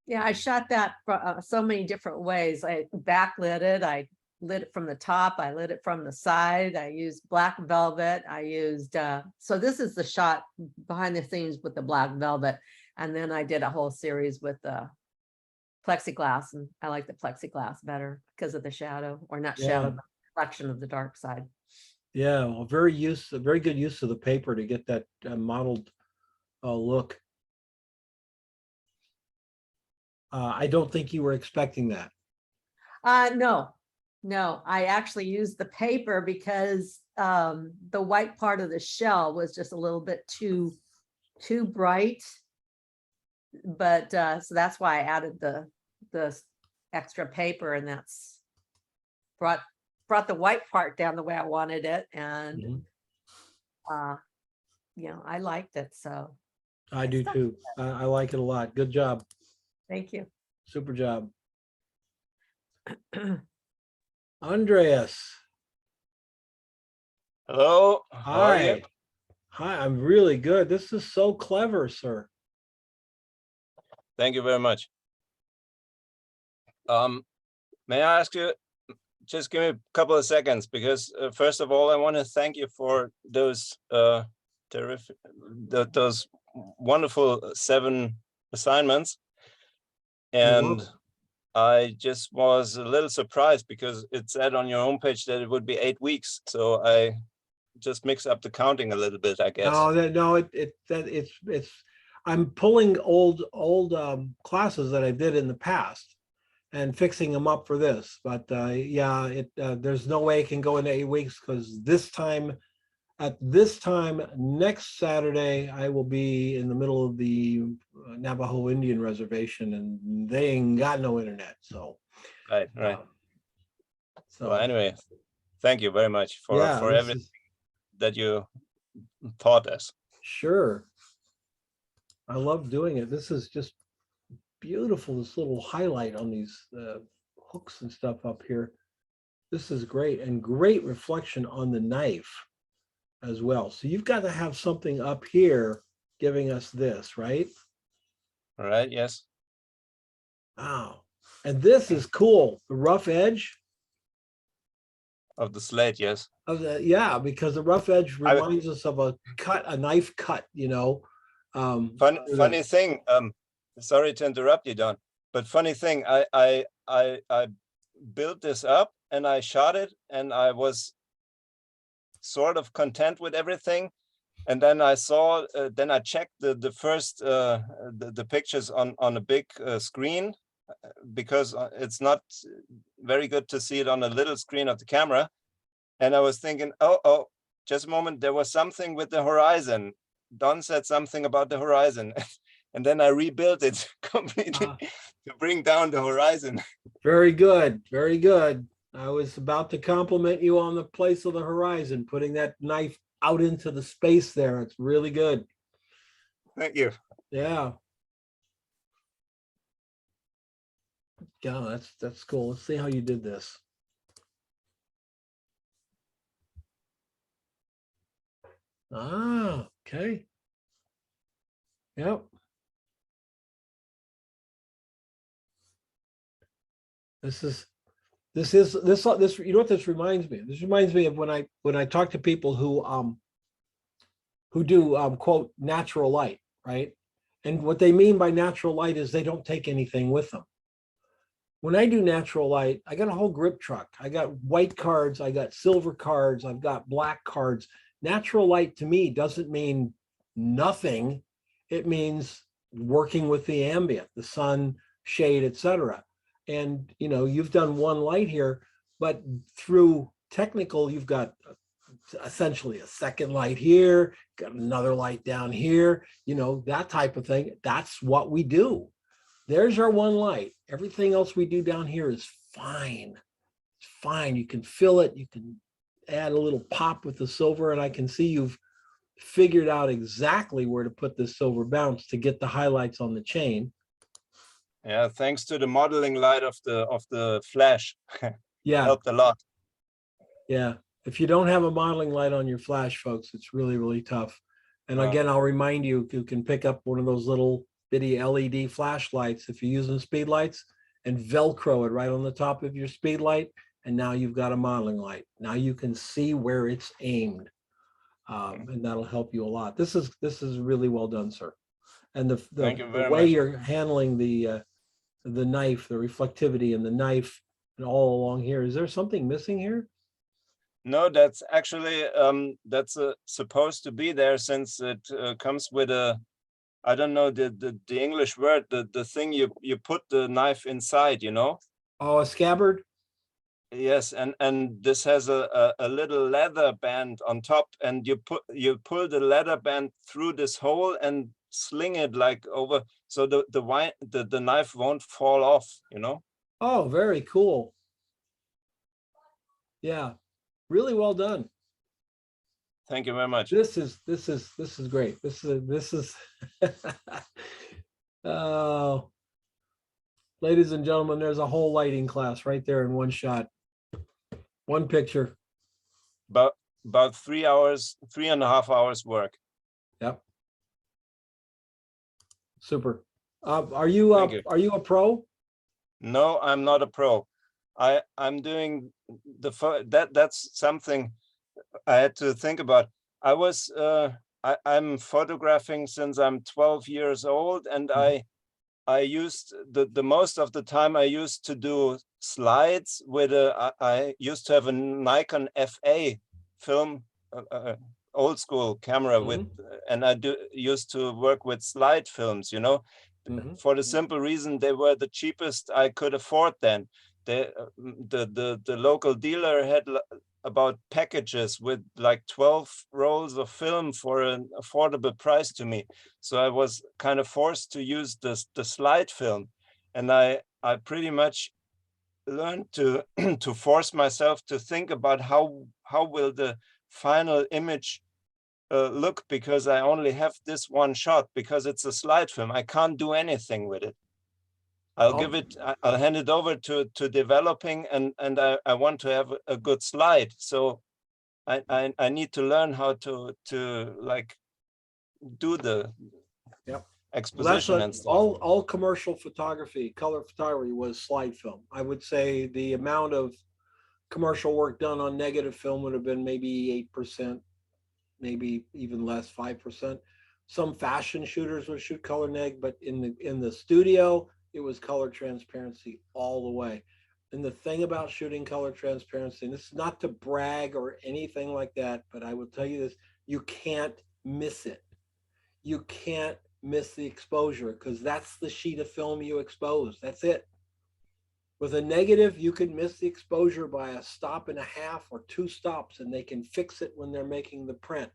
Yeah, I shot that so many different ways. I backlit it. I lit it from the top. I lit it from the side. I used black velvet. I used, so this is the shot behind the scenes with the black velvet. And then I did a whole series with the plexiglass. And I like the plexiglass better because of the shadow, or not shadow, but reflection of the dark side. Yeah, well, very good use of the paper to get that modeled look. I don't think you were expecting that. No, I actually used the paper because the white part of the shell was just a little bit too bright. But so that's why I added the extra paper, and that's brought the white part down the way I wanted it. And you know, I liked it. So I do too. I like it a lot. Good job. thank you. Super job. Andreas. Hello, how are you? Hi. Hi, I'm really good. This is so clever, sir. Thank you very much. May I ask you, just give me a couple of seconds, because first of all, I want to thank you for those terrific, those wonderful 7 assignments. And welcome. I just was a little surprised because it said on your homepage that it would be 8 weeks. So I just mixed up the counting a little bit, I guess. It's I'm pulling old classes that I did in the past and fixing them up for this. But yeah, there's no way it can go into 8 weeks, because at this time next Saturday, I will be in the middle of the Navajo Indian Reservation, and they ain't got no internet. So Right. so Well, anyway, thank you very much for yeah, everything that you taught us. sure. I love doing it. This is just beautiful. This little highlight on these hooks and stuff up here. This is great, and great reflection on the knife as well. So you've got to have something up here giving us this, right? All right. Yes. Wow. And this is cool. The rough edge Of the slate. Yes. of yeah, because the rough edge reminds us of a knife cut, you know. Funny thing. Sorry to interrupt you, Don. But funny thing, I built this up and I shot it, and I was sort of content with everything. And then I saw, then I checked the first the pictures on a big screen, because it's not very good to see it on a little screen of the camera. And I was thinking, oh, just a moment, there was something with the horizon. Don said something about the horizon. And then I rebuilt it completely to bring down the horizon. Very good. Very good. I was about to compliment you on the place of the horizon, putting that knife out into the space there. It's really good. Thank you. Yeah. Yeah, that's cool. Let's see how you did this. Ah, okay. Yep. This you know what this reminds me of? This reminds me of when I talk to people who do quote natural light, right? And what they mean by natural light is they don't take anything with them. When I do natural light, I got a whole grip truck. I got white cards, I got silver cards, I've got black cards. Natural light to me doesn't mean nothing. It means working with the ambient, the sun, shade, etc. And you know, you've done one light here, but through technical, you've got essentially a second light here, got another light down here, you know, that type of thing. That's what we do. There's our one light. Everything else we do down here is fine. It's fine. You can fill it. You can add a little pop with the silver, and I can see you've figured out exactly where to put this silver bounce to get the highlights on the chain. Yeah, thanks to the modeling light of the flash. Yeah, helped a lot. Yeah, if you don't have a modeling light on your flash, folks, it's really, really tough. And again, I'll remind you, you can pick up one of those little bitty LED flashlights if you're using speed lights, and Velcro it right on the top of your speed light. And now you've got a modeling light. Now you can see where it's aimed. And that'll help you a lot. This is really well done, sir. And Thank you the very way much. you're handling the knife, the reflectivity and the knife and all along here, is there something missing here? No, that's actually that's supposed to be there, since it comes with a, I don't know the English word, the thing you put the knife inside, you know. Oh, a scabbard. Yes, and this has a little leather band on top, and you pull the leather band through this hole and sling it like over, so the knife won't fall off, you know. Oh, very cool. Yeah, really well done. Thank you very much. This is great. This is oh, ladies and gentlemen, there's a whole lighting class right there in one shot, one picture. But about 3.5 hours work. Yep. Super. Are you Thank you. a pro? No, I'm not a pro. I'm doing that's something I had to think about. I'm photographing since I'm 12 years old, and I used the most of the time I used to do slides with I used to have a Nikon FA film, old school camera with, and I used to work with slide films, you know, for the simple reason they were the cheapest I could afford then. The local dealer had about packages with like 12 rolls of film for an affordable price to me. So I was kind of forced to use the slide film. And I pretty much learned to to force myself to think about how will the final image look, because I only have this one shot, because it's a slide film. I can't do anything with it. I'll hand it over to developing, and I want to have a good slide. So I need to learn how to like do the exposition and stuff. All commercial photography, color photography was slide film. I would say the amount of commercial work done on negative film would have been maybe 8%, maybe even less, 5%. Some fashion shooters would shoot color neg, but in the studio, it was color transparency all the way. And the thing about shooting color transparency, and this is not to brag or anything like that, but I will tell you this, you can't miss it. You can't miss the exposure, because that's the sheet of film you expose. That's it. With a negative, you can miss the exposure by a stop and a half or 2 stops, and they can fix it when they're making the print.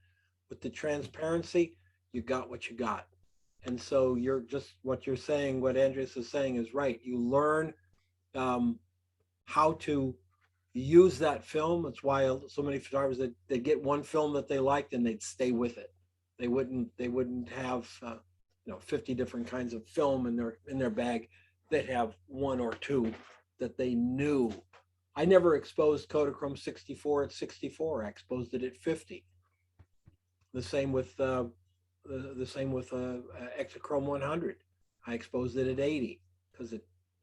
With the transparency, you got what you got. And so you're just, what you're saying, what Andres is saying is right. You learn how to use that film. That's why so many photographers, they get one film that they liked and they'd stay with it. They wouldn't have 50 different kinds of film in their bag. They'd have 1 or 2 that they knew. I never exposed Kodachrome 64 at 64. I exposed it at 50. The same with Exochrome 100. I exposed it at 80 because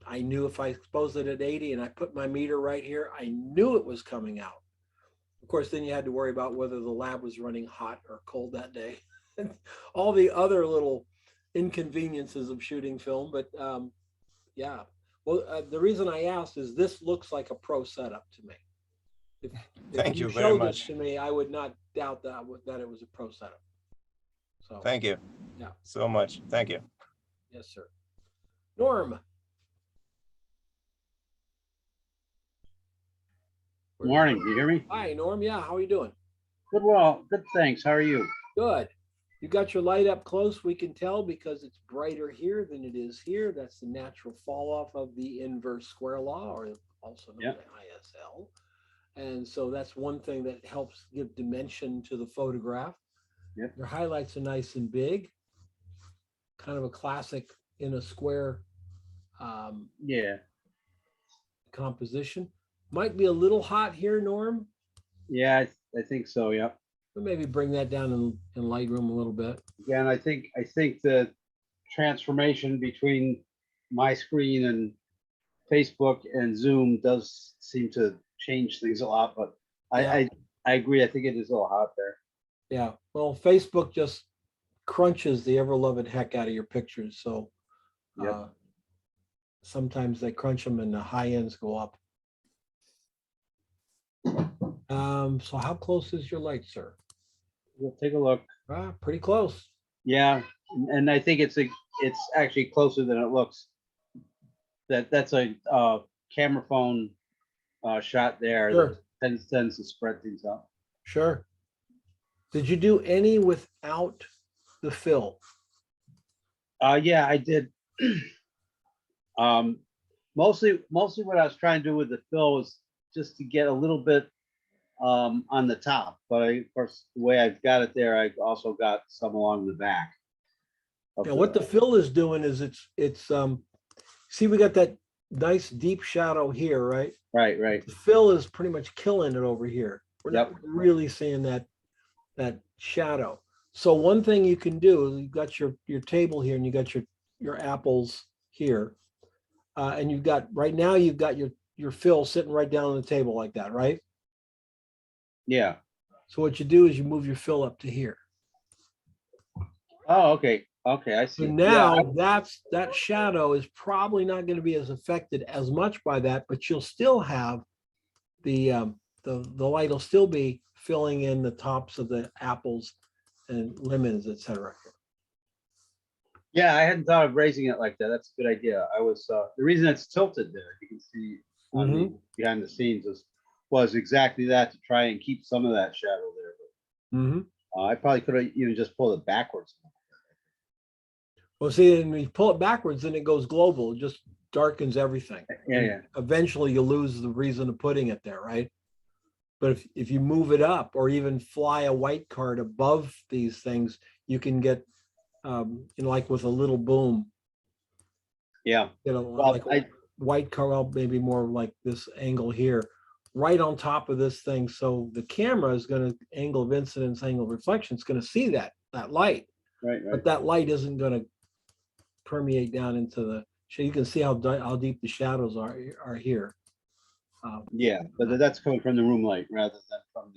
I knew if I exposed it at 80 and I put my meter right here, I knew it was coming out. Of course, then you had to worry about whether the lab was running hot or cold that day, and all the other little inconveniences of shooting film. But yeah, well, the reason I asked is this looks like a pro setup to me. If Thank you very showed much. this to me, I would not doubt that it was a pro setup. So thank you. Yeah. So much. Thank you. Yes, sir. Norm. Morning, do you hear me? Hi, Norm. Yeah, how are you doing? Good, well, good, thanks. How are you? Good. You got your light up close, we can tell, because it's brighter here than it is here. That's the natural fall off of the inverse square law, or also known as ISL. And so that's one thing that helps give dimension to the photograph. Yep. Your highlights are nice and big, kind of a classic in a square composition. Might be a little hot here, Norm. Yeah, I think so, yeah. But maybe bring that down in Lightroom a little bit. Again, I think the transformation between my screen and Facebook and Zoom does seem to change things a lot, but I agree. I think it is a little hot there. Yeah, well, Facebook just crunches the ever-loving heck out of your pictures. So sometimes they crunch them and the high ends go up. So how close is your light, sir? We'll take a look. Pretty close. Yeah, and I think it's actually closer than it looks. That's a camera phone shot there. Sure. That tends to spread things out. Sure. Did you do any without the fill? Yeah, I did. Mostly what I was trying to do with the fill was just to get a little bit on the top, but of course, the way I've got it there, I've also got some along the back. Yeah, what the fill is doing is it's see, we got that nice deep shadow here, right? Right. The fill is pretty much killing it over here, We're not really seeing that shadow. So one thing you can do is you've got your table here and you got your apples here. And you've got, right now you've got your fill sitting right down on the table like that, right? Yeah. So what you do is you move your fill up to here. Oh, okay. Okay, I see. So now that shadow is probably not going to be as affected as much by that, but you'll still have the light will still be filling in the tops of the apples and lemons, etc. Yeah, I hadn't thought of raising it like that. That's a good idea. I was the reason it's tilted there, you can see on the behind the scenes was exactly that, to try and keep some of that shadow there. But, I probably could have even just pulled it backwards. Well, see, and when you pull it backwards, then it goes global. It just darkens everything. Yeah. Eventually, you lose the reason of putting it there, right? But if you move it up or even fly a white card above these things, you can get, like with a little boom. Yeah. Well, like a white card, well, maybe more like this angle here, right on top of this thing. So the camera is going to, angle of incidence, angle of reflection, is going to see that light. Right. But that light isn't going to permeate down into the, so you can see how deep the shadows are here. Yeah, but that's coming from the room light rather than from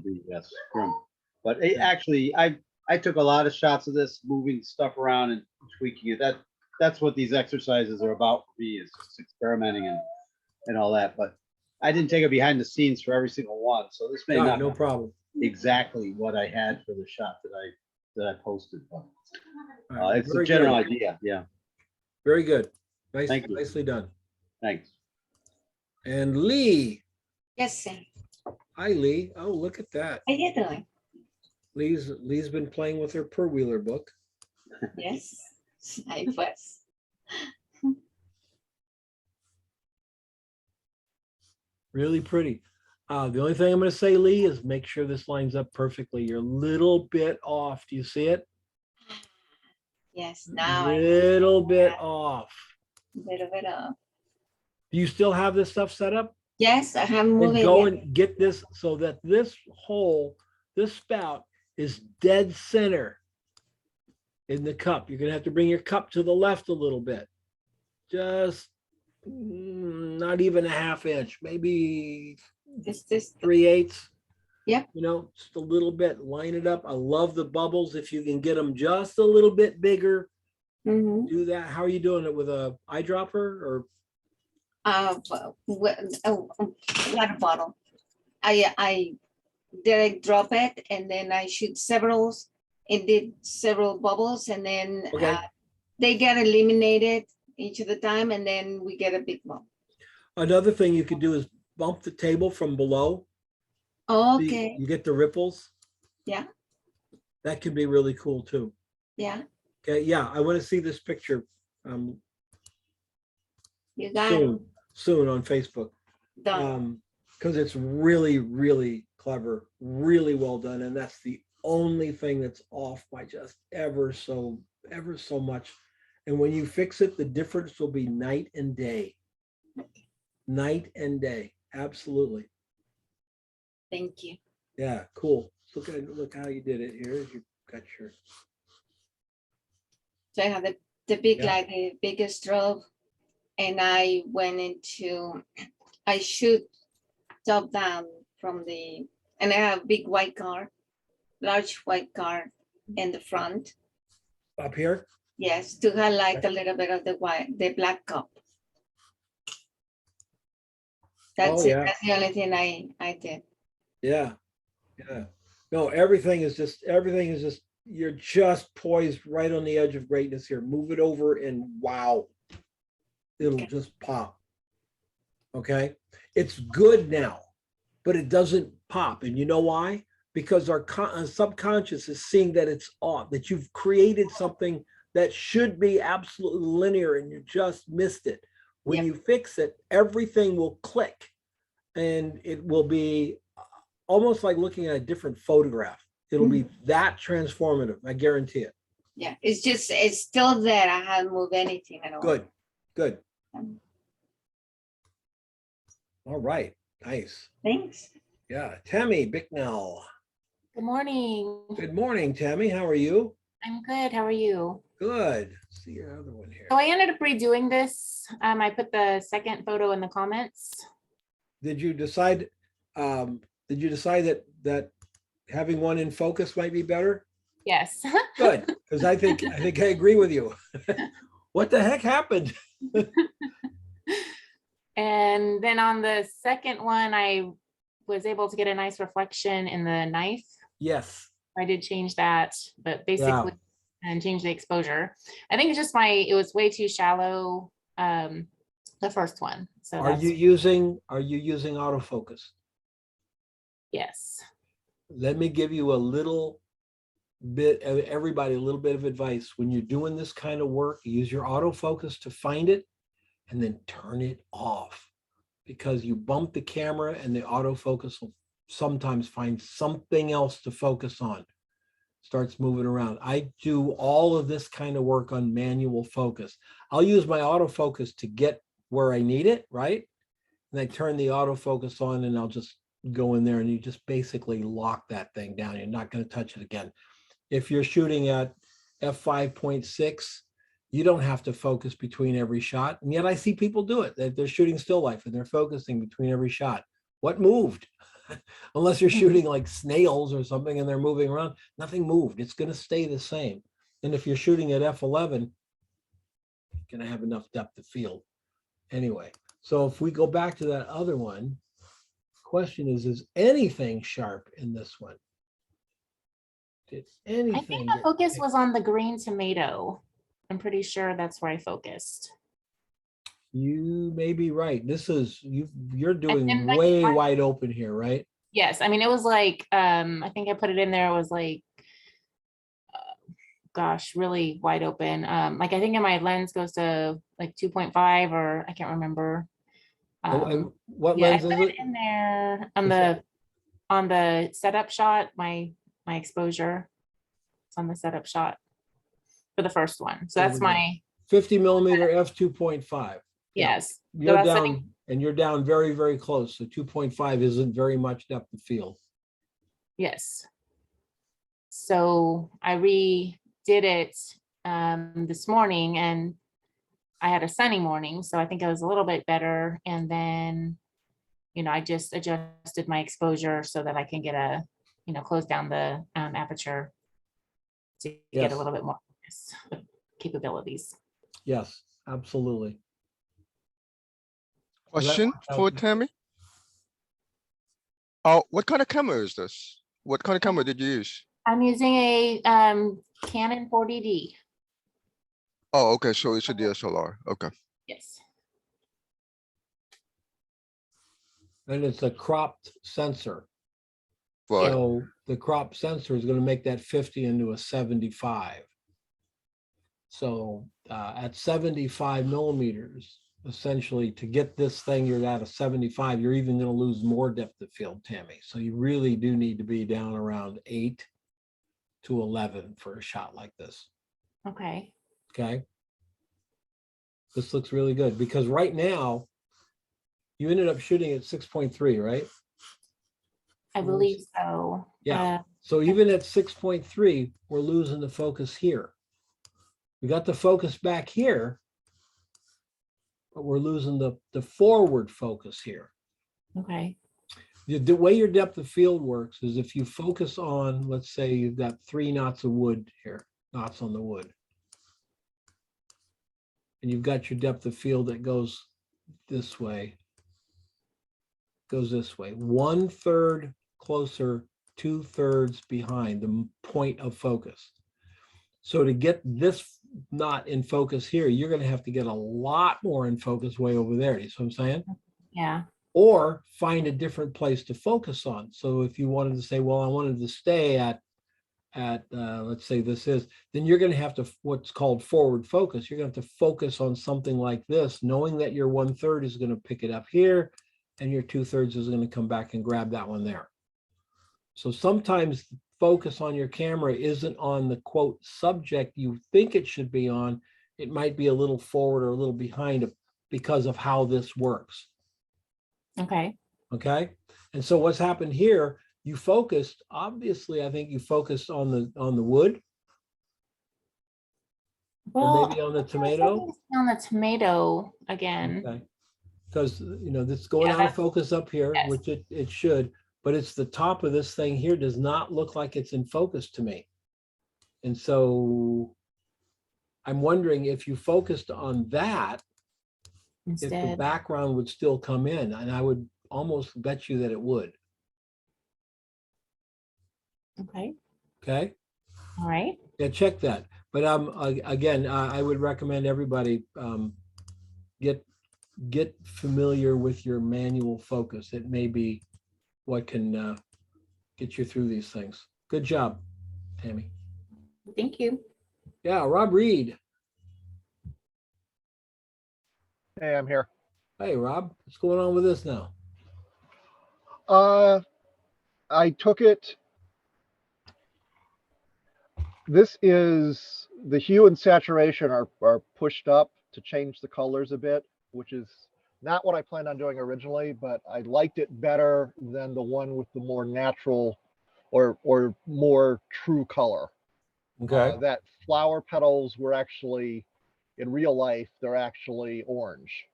the scrim. But actually, I took a lot of shots of this, moving stuff around and tweaking it. That's what these exercises are about for me, is just experimenting and all that. But I didn't take it behind the scenes for every single one, so this may not no problem. Exactly what I had for the shot that I posted. But, it's a Very general good. idea. Yeah. Very good. Thank you. Nicely done. Thanks. And Lee. Yes, sir. Hi, Lee. Oh, look at that. How you doing? Lee's been playing with her per-wheeler book. Yes, I was. Really pretty. The only thing I'm going to say, Lee, is make sure this lines up perfectly. You're a little bit off. Do you see it? Yes, now Little bit off. A little bit off. Do you still have this stuff set up? Yes, I have And moving. go and get this so that this hole, this spout is dead center in the cup. You're going to have to bring your cup to the left a little bit. Just not even a half inch, maybe this 3/8. Yeah. You know, just a little bit, line it up. I love the bubbles. If you can get them just a little bit bigger, do that. How are you doing it, with a eyedropper or? Water bottle. I direct drop it and then I shoot several and did several bubbles, and then they get eliminated each of the time, and then we get a big one. Another thing you could do is bump the table from below. Okay. You get the ripples. Yeah. That could be really cool too. Yeah. Okay. Yeah. I want to see this picture You got it. soon on Facebook. Done. Because it's really, really clever, really well done. And that's the only thing that's off by just ever so much. And when you fix it, the difference will be night and day. Night and day. Absolutely. Thank you. Yeah, cool. Look how you did it here. You got your. So I have the big light, the biggest strobe, and I went into, I shoot top down from the, and I have big white car, large white car in the front. Up here? Yes, to highlight a little bit of the black cup. That's it. That's the only thing I did. Yeah. Yeah. No, everything is just, you're just poised right on the edge of greatness here. Move it over and wow, it'll just pop. Okay. It's good now, but it doesn't pop. And you know why? Because our subconscious is seeing that it's off, that you've created something that should be absolutely linear and you just missed it. When you fix it, everything will click and it will be almost like looking at a different photograph. It'll be that transformative. I guarantee it. Yeah, it's still there. I haven't moved anything at all. Good. All right. Nice. Thanks. Yeah. Tammy Bicknell. Good morning. Good morning, Tammy. How are you? I'm good. How are you? Good. Let's see your other one here. So I ended up redoing this. I put the second photo in the comments. Did you decide that having one in focus might be better? Yes. Good, because I think I agree with you. What the heck happened? And then on the second one, I was able to get a nice reflection in the knife. Yes. I did change that, but basically, and change the exposure. I think it's just it was way too shallow, the first one. So Are you using autofocus? Yes. Let me give you a little bit, everybody, a little bit of advice. When you're doing this kind of work, use your autofocus to find it and then turn it off, because you bump the camera and the autofocus will sometimes find something else to focus on. Starts moving around. I do all of this kind of work on manual focus. I'll use my autofocus to get where I need it, right? And I turn the autofocus on and I'll just go in there and you just basically lock that thing down. You're not going to touch it again. If you're shooting at f5.6, you don't have to focus between every shot. And yet I see people do it. They're shooting still life and they're focusing between every shot. What moved? Unless you're shooting like snails or something and they're moving around, nothing moved. It's going to stay the same. And if you're shooting at f11, you're going to have enough depth of field. Anyway, so if we go back to that other one, question is anything sharp in this one? Did anything? I think the focus was on the green tomato. I'm pretty sure that's where I focused. You may be right. This is you're doing way wide open here, right? Yes. I mean, it was like, I think I put it in there, it was like, gosh, really wide open. Like I think in my lens goes to like 2.5 or I can't remember. And what Yeah, lens I is put it? it in there on the setup shot, my exposure. It's on the setup shot for the first one. So that's my 50 millimeter f2.5. yes. You're down and you're down very, very close. So 2.5 isn't very much depth of field. Yes. So I redid it this morning and I had a sunny morning. So I think it was a little bit better. And then, I just adjusted my exposure so that I can get close down the aperture to get a little bit more capabilities. Yes, absolutely. Question for Tammy. Oh, what kind of camera is this? What kind of camera did you use? I'm using a Canon 40D. Oh, okay. So it's a DSLR. Okay. Yes. And it's a cropped sensor. Right. So the crop sensor is going to make that 50 into a 75. So at 75 millimeters, essentially to get this thing, you're at a 75, you're even going to lose more depth of field, Tammy. So you really do need to be down around 8 to 11 for a shot like this. Okay. Okay. This looks really good because right now you ended up shooting at 6.3, right? I believe so. Yeah. So even at 6.3, we're losing the focus here. We got the focus back here, but we're losing the forward focus here. Okay. The way your depth of field works is if you focus on, let's say you've got 3 knots of wood here, knots on the wood. And you've got your depth of field that goes this way, goes this way. 1/3 closer, 2/3 behind the point of focus. So to get this knot in focus here, you're going to have to get a lot more in focus way over there. You see what I'm saying? Yeah. Or find a different place to focus on. So if you wanted to say, well, I wanted to stay at let's say this is, then you're going to have to what's called forward focus. You're going to have to focus on something like this, knowing that your 1/3 is going to pick it up here and your 2/3 is going to come back and grab that one there. So sometimes focus on your camera isn't on the quote subject you think it should be on. It might be a little forward or a little behind it because of how this works. Okay. Okay. And so what's happened here, you focused, obviously, I think you focused on the wood. Or maybe on the tomato. On the tomato again. Okay. Because, you know, this going out of focus up here, which it should, but it's the top of this thing here does not look like it's in focus to me. And so I'm wondering if you focused on that, if the Instead. background would still come in, and I would almost bet you that it would. Okay. Okay. All right. Yeah, check that. But again, I would recommend everybody get familiar with your manual focus. It may be what can get you through these things. Good job, Tammy. Thank you. Yeah, Rob Reed. Hey, I'm here. Hey, Rob, what's going on with this now? I took it. This is the hue and saturation are pushed up to change the colors a bit, which is not what I planned on doing originally, but I liked it better than the one with the more natural or more true color. Okay. That flower petals were actually, in real life, they're actually orange.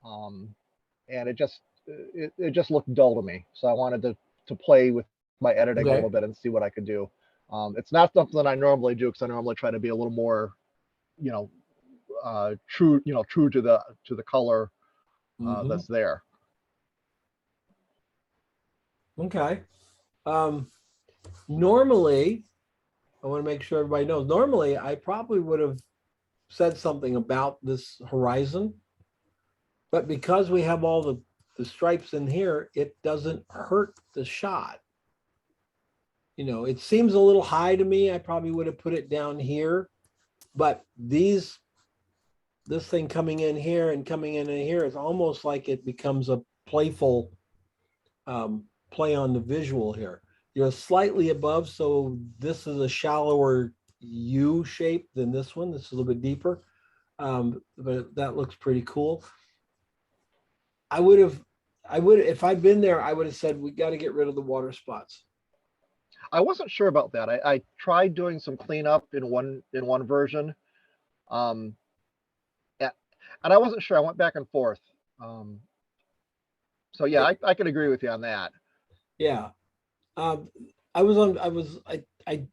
And it just looked dull to me. So I wanted to play with my editing a little bit and see what I could do. It's not something that I normally do because I normally try to be a little more, true to the color that's there. Okay. Normally, I want to make sure everybody knows, normally I probably would have said something about this horizon, but because we have all the stripes in here, it doesn't hurt the shot. You know, it seems a little high to me. I probably would have put it down here, but this thing coming in here and coming in here, it's almost like it becomes a playful play on the visual here. You're slightly above, so this is a shallower U shape than this one. This is a little bit deeper, but that looks pretty cool. I would, if I'd been there, I would have said, we got to get rid of the water spots. I wasn't sure about that. I tried doing some cleanup in one version. And I wasn't sure. I went back and forth. So yeah, I can agree with you on that. Yeah. I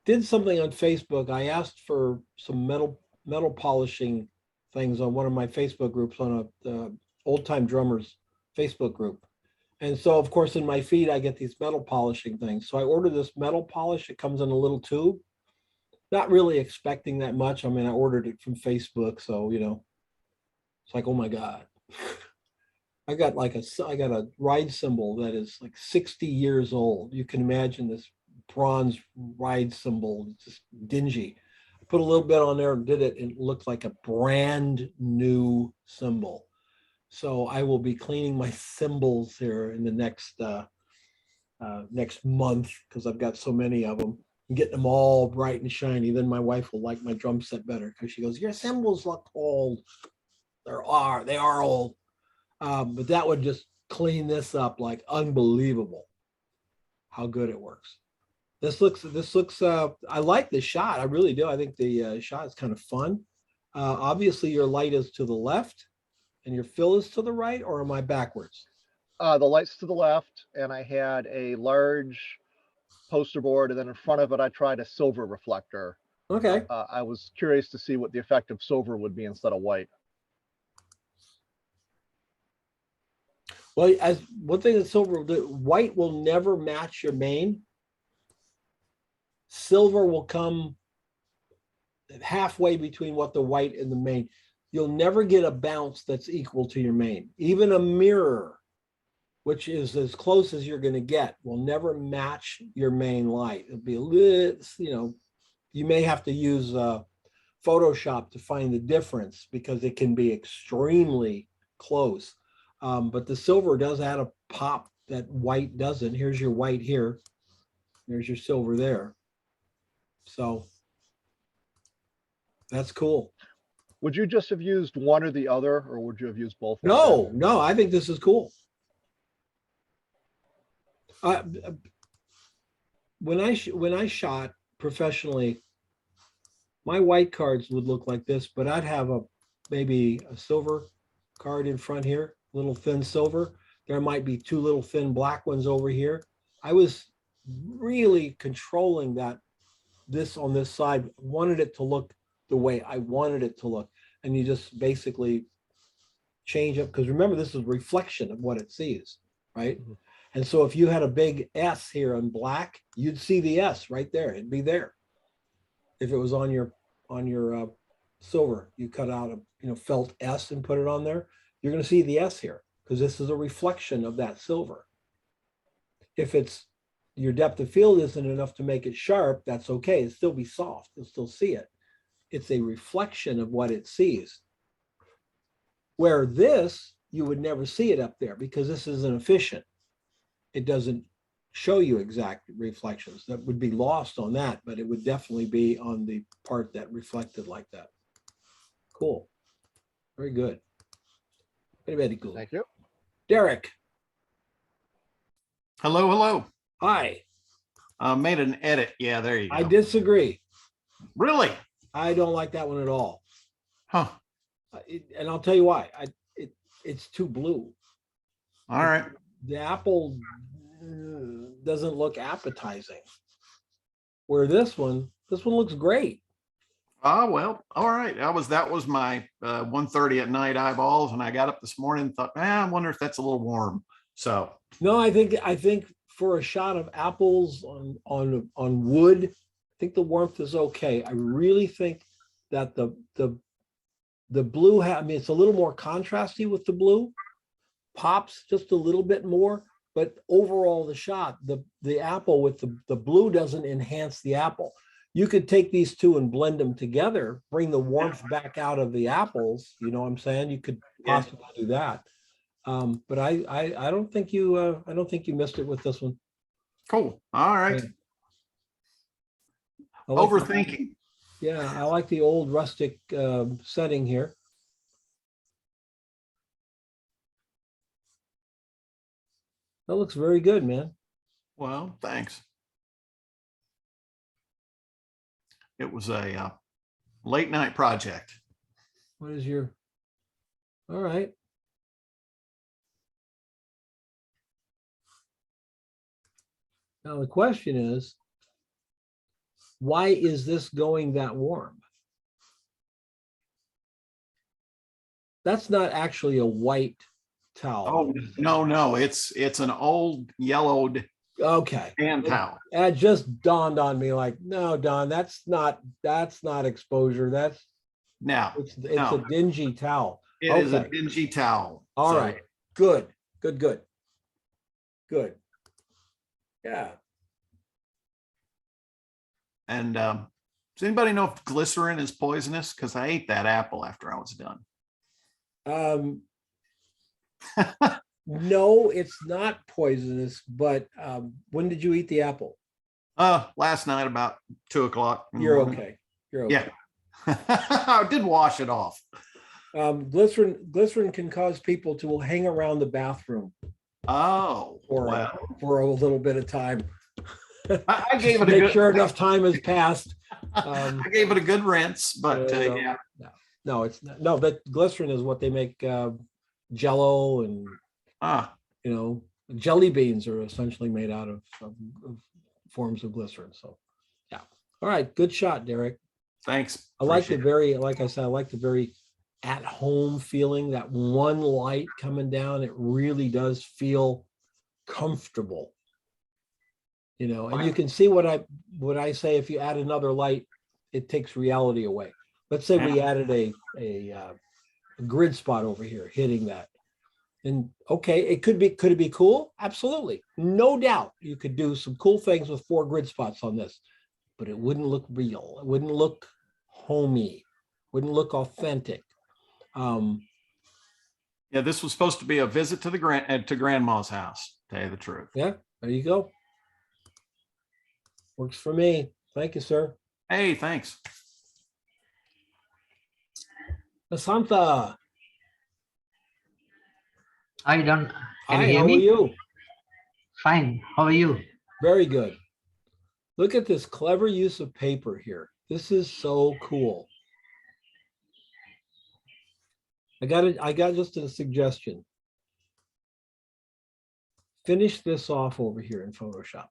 did something on Facebook. I asked for some metal polishing things on one of my Facebook groups, on a old time drummers Facebook group. And so of course in my feed, I get these metal polishing things. So I ordered this metal polish. It comes in a little tube, not really expecting that much. I mean, I ordered it from Facebook. So, you know, it's like, oh my God. I got a ride cymbal that is like 60 years old. You can imagine this bronze ride cymbal, it's just dingy. I put a little bit on there and did it, and it looked like a brand new cymbal. So I will be cleaning my cymbals here in the next month, because I've got so many of them, and getting them all bright and shiny. Then my wife will like my drum set better, because she goes, your cymbals look old. They are old. But that would just clean this up like unbelievable how good it works. This looks, I like the shot. I really do. I think the shot is kind of fun. Obviously your light is to the left and your fill is to the right, or am I backwards? The light's to the left, and I had a large poster board, and then in front of it, I tried a silver reflector. Okay. I was curious to see what the effect of silver would be instead of white. Well, as one thing that silver, the white will never match your main. Silver will come halfway between what the white and the main. You'll never get a bounce that's equal to your main. Even a mirror, which is as close as you're going to get, will never match your main light. It'll be a little, you know, you may have to use Photoshop to find the difference, because it can be extremely close. But the silver does add a pop that white doesn't. Here's your white here. There's your silver there. So that's cool. Would you just have used one or the other, or would you have used both? No, I think this is cool. Uh, when I shot professionally, my white cards would look like this, but I'd have maybe a silver card in front here, little thin silver. There might be two little thin black ones over here. I was really controlling this on this side, wanted it to look the way I wanted it to look. And you just basically change up, because remember, this is reflection of what it sees, right? And so if you had a big S here in black, you'd see the S right there. It'd be there. If it was on your silver, you cut out a felt S and put it on there, you're going to see the S here, because this is a reflection of that silver. If it's your depth of field isn't enough to make it sharp, that's okay. It'll still be soft. You'll still see it. It's a reflection of what it sees. Where this, you would never see it up there because this isn't efficient. It doesn't show you exact reflections. That would be lost on that, but it would definitely be on the part that reflected like that. Cool. Very good. Very good. Thank you. Derek. Hello, hello. Hi. Made an edit. Yeah, there you go. I disagree. Really? I don't like that one at all. Huh. And I'll tell you why. It's too blue. All right. The apple doesn't look appetizing. Where this one looks great. Oh, well, all right. That was my 1:30 at night eyeballs, and I got up this morning and thought, I wonder if that's a little warm. So no, I think for a shot of apples on wood, I think the warmth is okay. I really think that the blue, I mean, it's a little more contrasty with the blue, pops just a little bit more, but overall the shot, the apple with the blue doesn't enhance the apple. You could take these two and blend them together, bring the warmth back out of the apples. You know what I'm saying? You could possibly do that. But I don't think you missed it with this one. Cool. All right. Overthinking. Yeah, I like the old rustic setting here. That looks very good, man. Well, thanks. It was a late night project. What is your? All right. Now the question is, why is this going that warm? That's not actually a white towel. Oh, no, it's an old yellowed hand towel. It just dawned on me like, no, Don, that's not exposure. It's a dingy towel. It is a dingy towel. All right. Good. Yeah. And does anybody know if glycerin is poisonous? Because I ate that apple after I was done. No, it's not poisonous, but when did you eat the apple? Last night about 2 o'clock. You're okay. Yeah. I did wash it off. Glycerin can cause people to hang around the bathroom. Oh, for a little bit of time. I gave it make sure enough time has passed. I gave it a good rinse, but yeah. No, it's not. No, but glycerin is what they make Jello and jelly beans are essentially made out of forms of glycerin. So yeah. All right, good shot, Derek. Thanks. I like the very, like I said, I like the very at home feeling, that one light coming down. It really does feel comfortable. And you can see what I say, if you add another light, it takes reality away. Let's say we added a grid spot over here hitting that. And okay, it could it be cool? Absolutely. No doubt you could do some cool things with 4 grid spots on this, but it wouldn't look real. It wouldn't look homey, wouldn't look authentic. Yeah, this was supposed to be a visit to to grandma's house, to tell you the truth. Yeah, there you go. Works for me. Thank you, sir. Hey, thanks. Asantha. Hi, Don. Can Hi, you hear how me? are you? Fine. How are you? Very good. Look at this clever use of paper here. This is so cool. I got just a suggestion. Finish this off over here in Photoshop.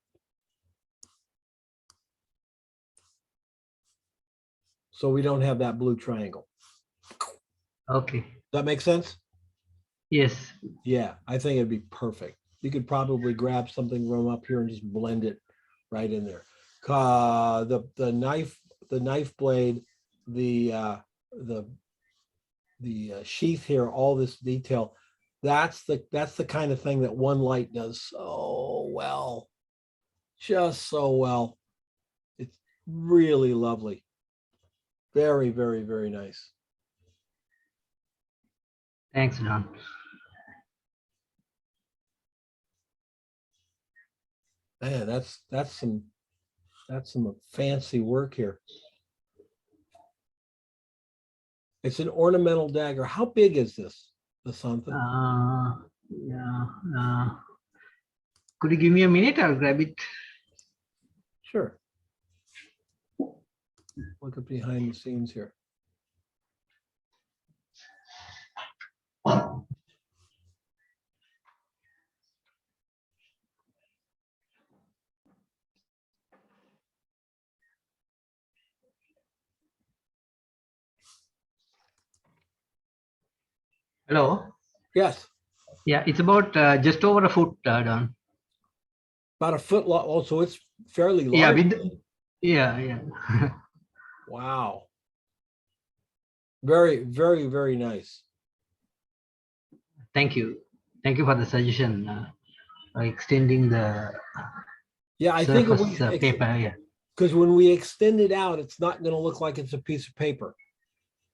So we don't have that blue triangle. Okay. Does that make sense? Yes. Yeah, I think it'd be perfect. You could probably grab something from up here and just blend it right in there. The knife blade, the sheath here, all this detail. That's the kind of thing that one light does so well, just so well. It's really lovely. Very, very, very nice. Thanks, Don. Man, that's some fancy work here. It's an ornamental dagger. How big is this, Asantha? Yeah. Could you give me a minute? I'll grab it. Sure. Look at behind the scenes here. Hello. Yes. Yeah, it's about just over a foot, Don. About a foot long. Oh, so it's fairly Yeah, large. yeah. Wow. Very, very, very nice. Thank you. Thank you for the suggestion. Extending the Yeah, I think if surface paper. Yeah. because when we extend it out, it's not going to look like it's a piece of paper.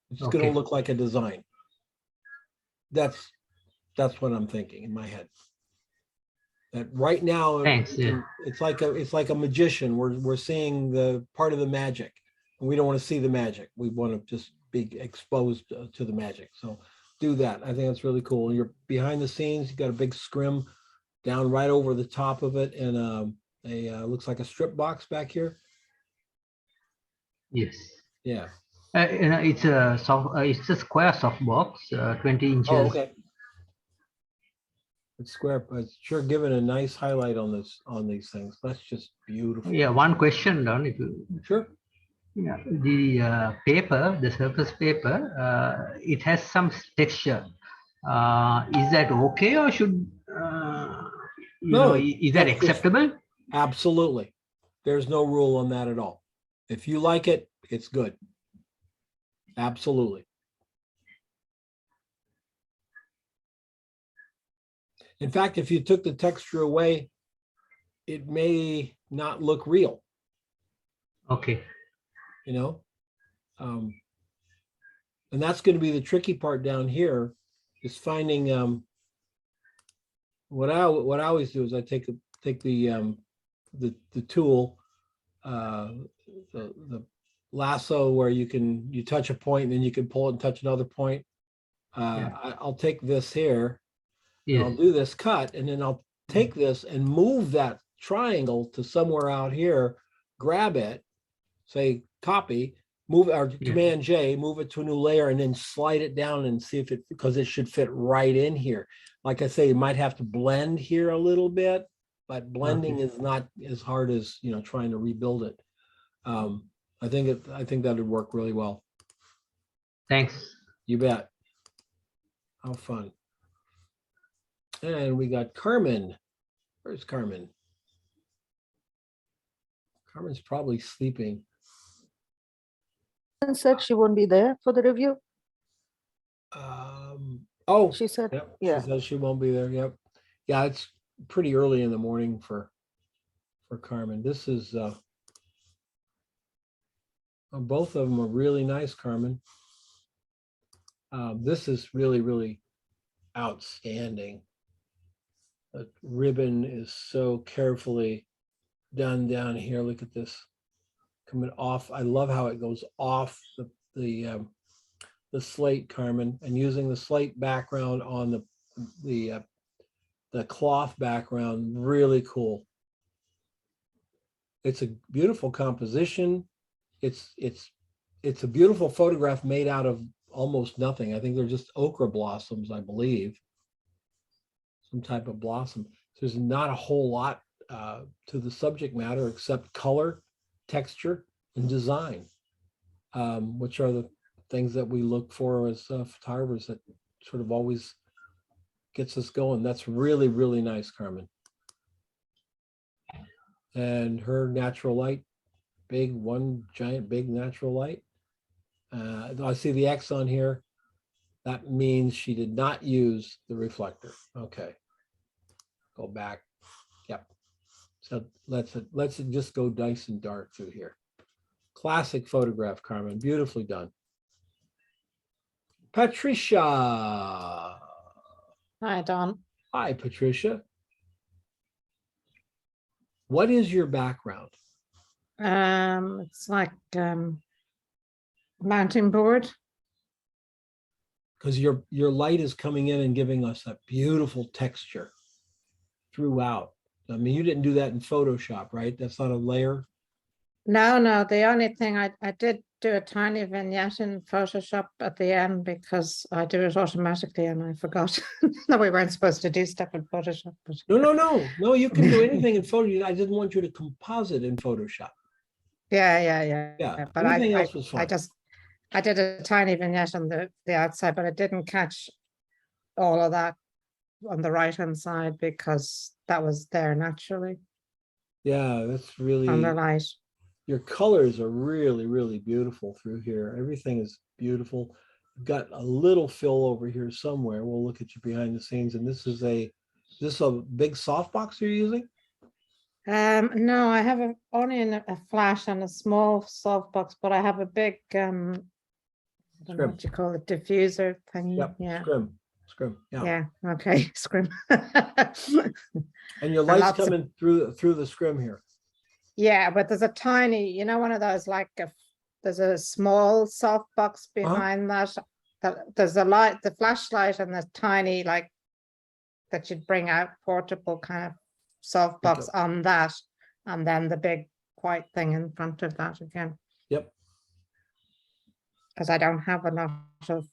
It's going to Okay. look like a design. That's what I'm thinking in my head. That right now, Thanks, yeah. it's like a magician. We're seeing the part of the magic, and we don't want to see the magic. We want to just be exposed to the magic. So do that. I think that's really cool. You're behind the scenes. You got a big scrim down right over the top of it, and looks like a strip box back here. Yes. Yeah. It's a it's a square softbox, 20 inches. Oh, okay. It's square, but it's sure giving a nice highlight on these things. That's just beautiful. Yeah, one question, Don, if you. Sure. Yeah, the paper, the surface paper, it has some texture. Is that okay, or should is that acceptable? Absolutely. There's no rule on that at all. If you like it, it's good. Absolutely. In fact, if you took the texture away, it may not look real. Okay. You know, and that's going to be the tricky part down here, is finding what I always do is I take the tool, the lasso, where you touch a point and then you can pull it and touch another point. I'll take this here. Yes. I'll do this cut, and then I'll take this and move that triangle to somewhere out here, grab it, say copy, move, or Command J, move it to a new layer, and then slide it down and see if it, because it should fit right in here. Like I say, you might have to blend here a little bit, but blending is not as hard as, trying to rebuild it. I think that would work really well. Thanks. You bet. How fun. And we got Carmen. Where's Carmen? Carmen's probably sleeping. Said she won't be there for the review. Oh, she said, yep, yeah. she says she won't be there. Yep. Yeah, it's pretty early in the morning for Carmen. This is both of them are really nice, Carmen. This is really, really outstanding. The ribbon is so carefully done down here. Look at this coming off. I love how it goes off the slate, Carmen, and using the slate background on the the cloth background, really cool. It's a beautiful composition. It's a beautiful photograph made out of almost nothing. I think they're just okra blossoms, I believe. Some type of blossom. There's not a whole lot to the subject matter except color, texture, and design, which are the things that we look for as photographers that sort of always gets us going. That's really, really nice, Carmen. And her natural light, one giant big natural light. I see the X on here. That means she did not use the reflector. Okay. Go back. Yep. So let's just go nice and dark through here. Classic photograph, Carmen. Beautifully done. Patricia. Hi, Don. Hi, Patricia. What is your background? It's like mounting board. Because your light is coming in and giving us that beautiful texture throughout. I mean, you didn't do that in Photoshop, right? That's not a layer. No, the only thing I did do a tiny vignette in Photoshop at the end because I do it automatically and I forgot that we weren't supposed to do stuff in Photoshop. But... No, you can do anything in Photoshop. I didn't want you to composite in Photoshop. Yeah. But Everything else was fine. I did a tiny vignette on the outside, but I didn't catch all of that on the right-hand side because that was there naturally. Yeah, that's really on the light. Your colors are really, really beautiful through here. Everything is beautiful. You've got a little fill over here somewhere. We'll look at you behind the scenes. And this is a big softbox you're using? No, I have only a flash and a small softbox, but I have a big I don't know what you call it, diffuser thingy. Yep, yeah. Scrim. Yeah. Okay, scrim. And your light's coming through the scrim here. Yeah, but there's a tiny, one of those there's a small softbox behind that. There's the flashlight and the tiny that you'd bring out portable kind of softbox on that, and then the big white thing in front of that again. Yep. Because I don't have a lot of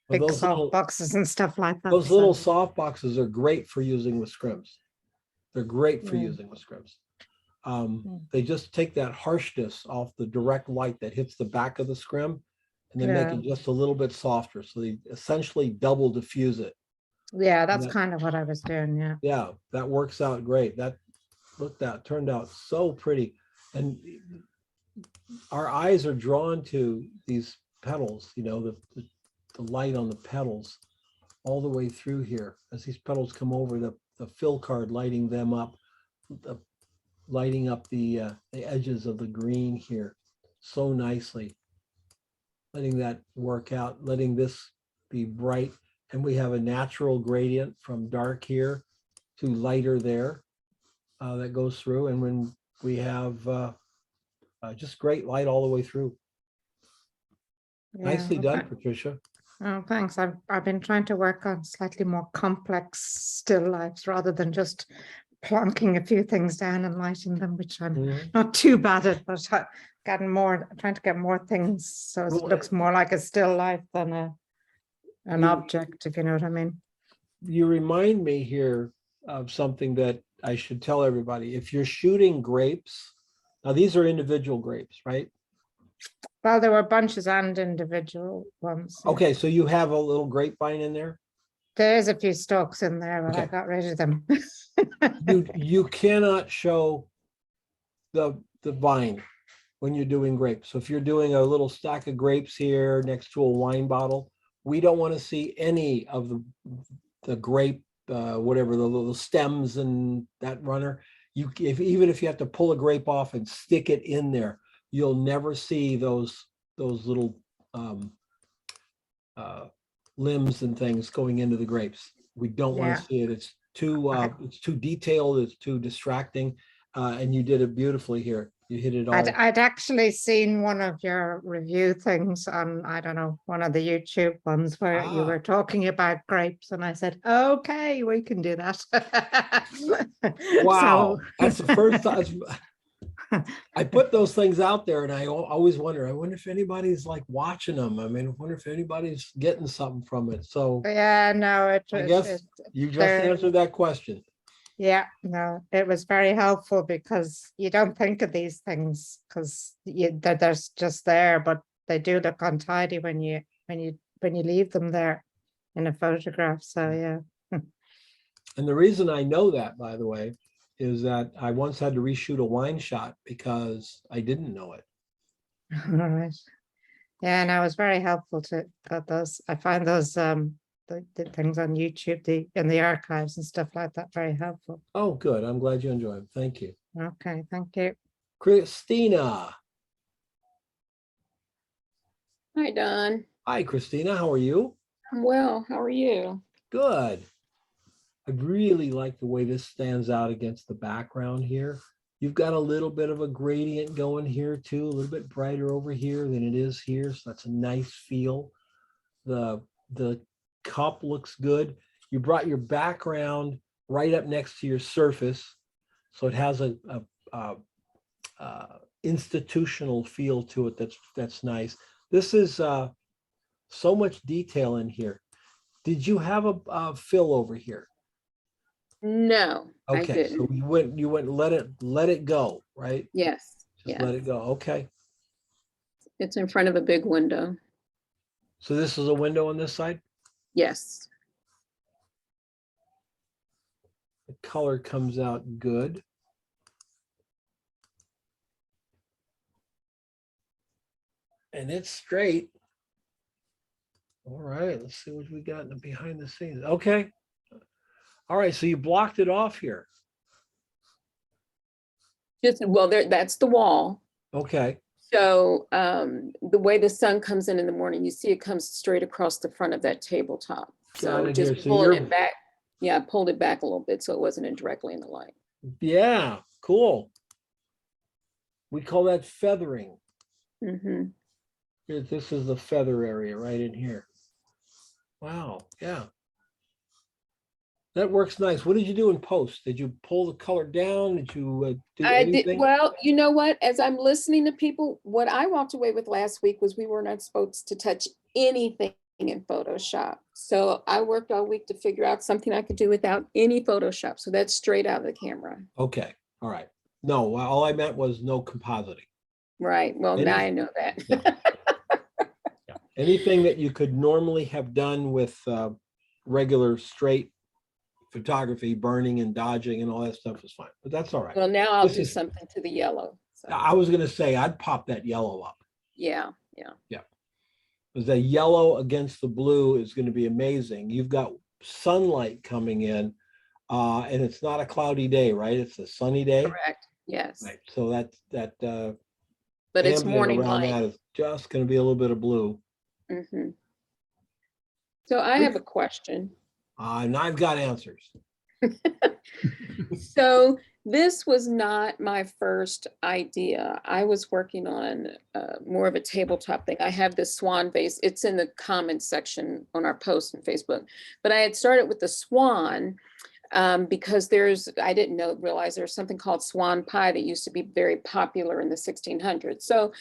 big soft boxes and stuff like that. Those little soft boxes are great for using with scrims. They're great for Yeah. using with scrims. They just take that harshness off the direct light that hits the back of the scrim and then make it just a little bit softer. So they essentially double diffuse it. Yeah, that's kind of what I was doing. Yeah. Yeah, that works out great. That turned out so pretty. And our eyes are drawn to these petals, the light on the petals all the way through here. As these petals come over, the fill card lighting them up, lighting up the edges of the green here so nicely, letting that work out, letting this be bright. And we have a natural gradient from dark here to lighter there that goes through. And when we have just great light all the way through. Yeah, Nicely done, okay. Patricia. Oh, thanks. I've been trying to work on slightly more complex still lifes rather than just plonking a few things down and lighting them, which I'm not too bad at, but trying to get more things so it looks more like a still life than an object, if you know what I mean. You remind me here of something that I should tell everybody. If you're shooting grapes, now these are individual grapes, right? Well, there were bunches and individual ones. Yeah. Okay, so you have a little grapevine in there? There's a few stalks in there, but I got rid of them. you cannot show the vine when you're doing grapes. So if you're doing a little stack of grapes here next to a wine bottle, we don't want to see any of the grape, whatever, the little stems and that runner. Even if you have to pull a grape off and stick it in there, you'll never see those little limbs and things going into the grapes. We don't want to see it. It's too detailed. It's too distracting. And you did it beautifully here. You hit it all. I'd actually seen one of your review things on, I don't know, one of the YouTube ones where you were talking about grapes, and I said, okay, we can do that. Wow, So- that's the first time. I put those things out there and I always wonder if anybody's like watching them. I mean, I wonder if anybody's getting something from it. So Yeah, no, I guess you just answered that question. Yeah, no, it was very helpful because you don't think of these things because they're just there, but they do look untidy when you leave them there in a photograph. So yeah. And the reason I know that, by the way, is that I once had to reshoot a wine shot because I didn't know it. All right. Yeah, and I was very helpful to got those. I find those the things on YouTube, in the archives and stuff like that, very helpful. Oh, good. I'm glad you enjoyed them. Thank you. Okay, thank you. Christina. Hi, Don. Hi, Christina. How are you? I'm well. How are you? Good. I really like the way this stands out against the background here. You've got a little bit of a gradient going here too, a little bit brighter over here than it is here. So that's a nice feel. The cup looks good. You brought your background right up next to your surface. So it has a institutional feel to it. That's nice. This is so much detail in here. Did you have a fill over here? No, I Okay, didn't. so you went let it go, right? Yes. Just Yeah. let it go. Okay. It's in front of a big window. So this is a window on this side? Yes. The color comes out good. And it's straight. All right, let's see what we got in the behind the scenes. Okay. All right, so you blocked it off here. Well, that's the wall. Okay. So the way the sun comes in the morning, you see it comes straight across the front of that tabletop. Got So it just here. So pulling you're- it back. Yeah, I pulled it back a little bit so it wasn't directly in the light. Yeah, cool. We call that feathering. Mm-hmm. This is the feather area right in here. Wow, yeah. That works nice. What did you do in post? Did you pull the color down? Did you do I anything? did. Well, you know what? As I'm listening to people, what I walked away with last week was we were not supposed to touch anything in Photoshop. So I worked all week to figure out something I could do without any Photoshop. So that's straight out of the camera. Okay, all right. No, all I meant was no compositing. Right. Well, now I know that. Anything that you could normally have done with regular straight photography, burning and dodging and all that stuff is fine, but that's all right. Well, now I'll This do is- something to the yellow. So, I was gonna say, I'd pop that yellow up. yeah. Yeah. Yeah. Because the yellow against the blue is going to be amazing. You've got sunlight coming in and it's not a cloudy day, right? It's a sunny day. Correct. Yes. Right. So that But it's ambient morning around light. that is just going to be a little bit of blue. Mm-hmm. So I have a question. And I've got answers. So this was not my first idea. I was working on more of a tabletop thing. I have this swan vase. It's in the comments section on our post on Facebook. But I had started with the swan because I didn't realize there's something called swan pie that used to be very popular in the 1600s. So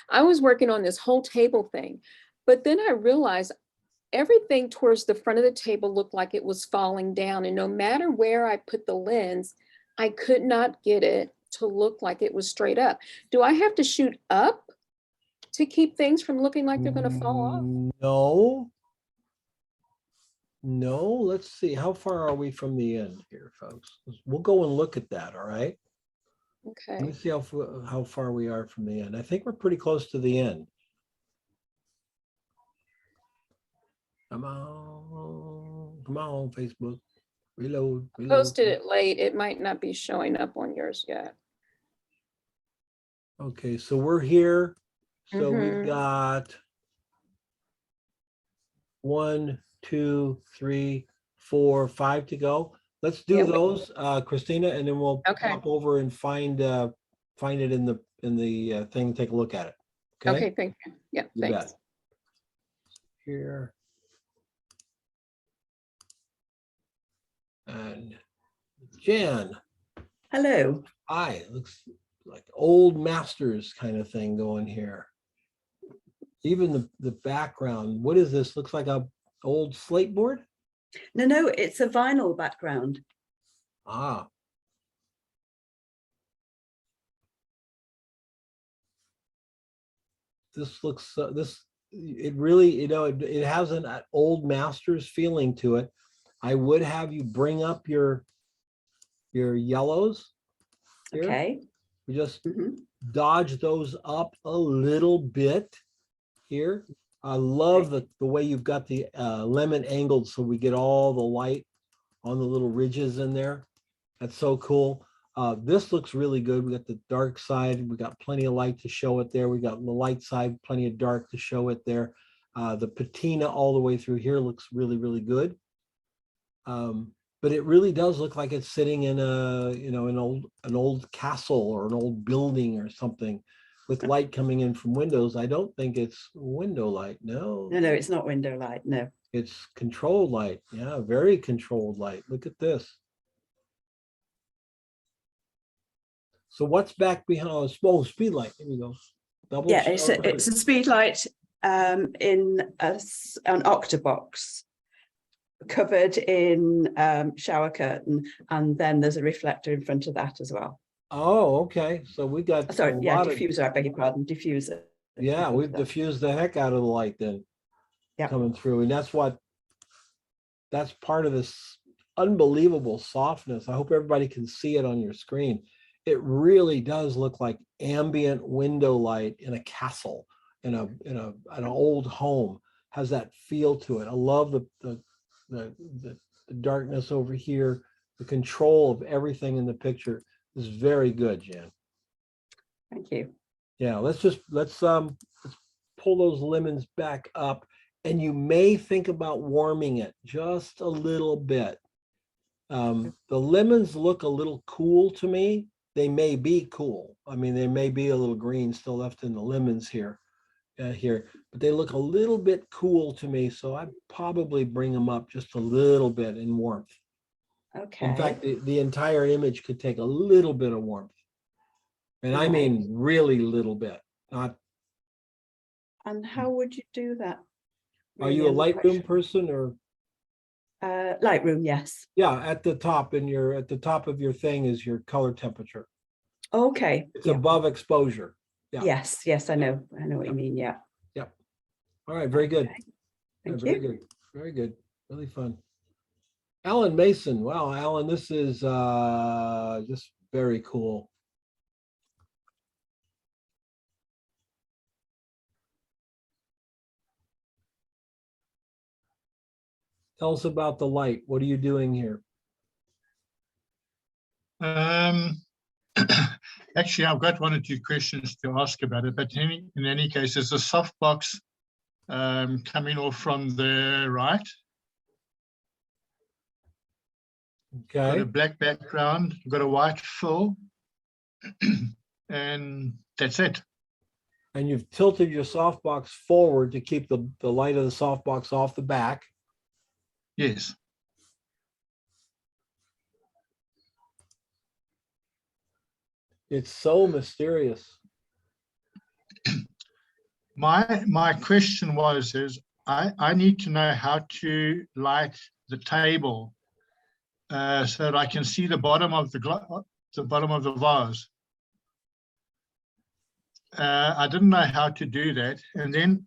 I was working on this whole table thing. But then I realized everything towards the front of the table looked like it was falling down. And no matter where I put the lens, I could not get it to look like it was straight up. Do I have to shoot up to keep things from looking like they're going to fall off? No, let's see. How far are we from the end here, folks? We'll go and look at that, all right? Let me Okay. see how far we are from the end. I think we're pretty close to the end. Come on, Facebook. Reload. Posted it late. It might not be showing up on yours yet. Okay, so we're here. So we've Mhm. got 1, 2, 3, 4, 5 to go. Let's do Yeah, those, Christina, and then we'll Okay. pop over and find it in thing, take a look at it. Okay, thank you. Yeah, You bet. thanks. Here. And Jan. Hello. Hi, looks like old masters kind of thing going here. Even the background, what is this? Looks like a old slate board? No, it's a vinyl background. Ah. This looks, it really, it has an old masters feeling to it. I would have you bring up your yellows here. Okay. You just dodge those up a little bit here. I love the way you've got the lemon angled so we get all the light on the little ridges in there. That's so cool. This looks really good. We got the dark side. We got plenty of light to show it there. We got the light side, plenty of dark to show it there. The patina all the way through here looks really, really good. But it really does look like it's sitting in an old castle or an old building or something with light coming in from windows. I don't think it's window light. No. No, it's not window light. No. It's controlled light. Yeah, very controlled light. Look at this. So what's back behind? Oh, small speed light. Here we go. Double. Yeah, it's a speed light in an octabox covered in shower curtain, and then there's a reflector in front of that as well. Oh, okay. So we got diffuser. I beg your pardon, diffuser. Yeah, we've diffused the heck out of the light then. Coming through, and that's part of this unbelievable softness. I hope everybody can see it on your screen. It really does look like ambient window light in a castle, in an old home. Has that feel to it. I love the darkness over here. The control of everything in the picture is very good, Jan. Thank you. Yeah, let's pull those lemons back up, and you may think about warming it just a little bit. The lemons look a little cool to me. They may be cool. I mean, there may be a little green still left in the lemons here, but they look a little bit cool to me. So I'd probably bring them up just a little bit in warmth. Okay. In fact, the entire image could take a little bit of warmth. And I mean, really little bit, not. And how would you do that? Are you a Lightroom person or? Lightroom, yes. Yeah, at the top of your thing is your color temperature. Okay. It's above exposure. Yeah. Yes, I know what you mean. Yeah. Yep. All right, very good. Thank very you. good. Very good. Really fun. Alan Mason. Wow, Alan, this is just very cool. Tell us about the light. What are you doing here? Actually, I've got 1 or 2 questions to ask about it, but in any case, there's a softbox coming off from the right. Okay. Got a black background, got a white fill, and that's it. And you've tilted your softbox forward to keep the light of the softbox off the back. Yes. It's so mysterious. My question is I need to know how to light the table so that I can see the bottom of the vase. I didn't know how to do that, and then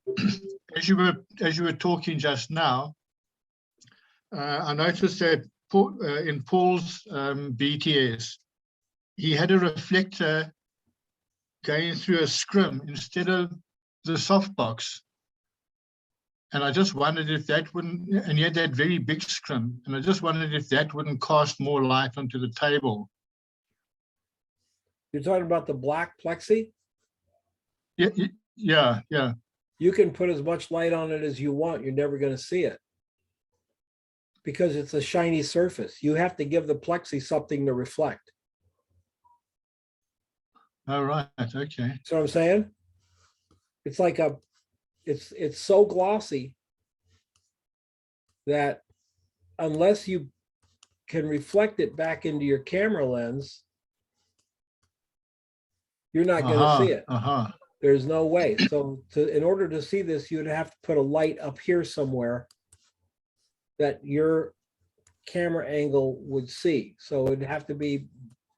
as you were talking just now, I noticed that in Paul's BTS, he had a reflector going through a scrim instead of the softbox. And I just wondered if that wouldn't, and he had that very big scrim, and I just wondered if that wouldn't cast more light onto the table. You're talking about the black plexi? Yeah. You can put as much light on it as you want. You're never going to see it because it's a shiny surface. You have to give the plexi something to reflect. Oh, right, okay. So I'm saying, it's like it's so glossy that unless you can reflect it back into your camera lens, you're not going to see it. There's no way. So in order to see this, you'd have to put a light up here somewhere that your camera angle would see. So it'd have to be,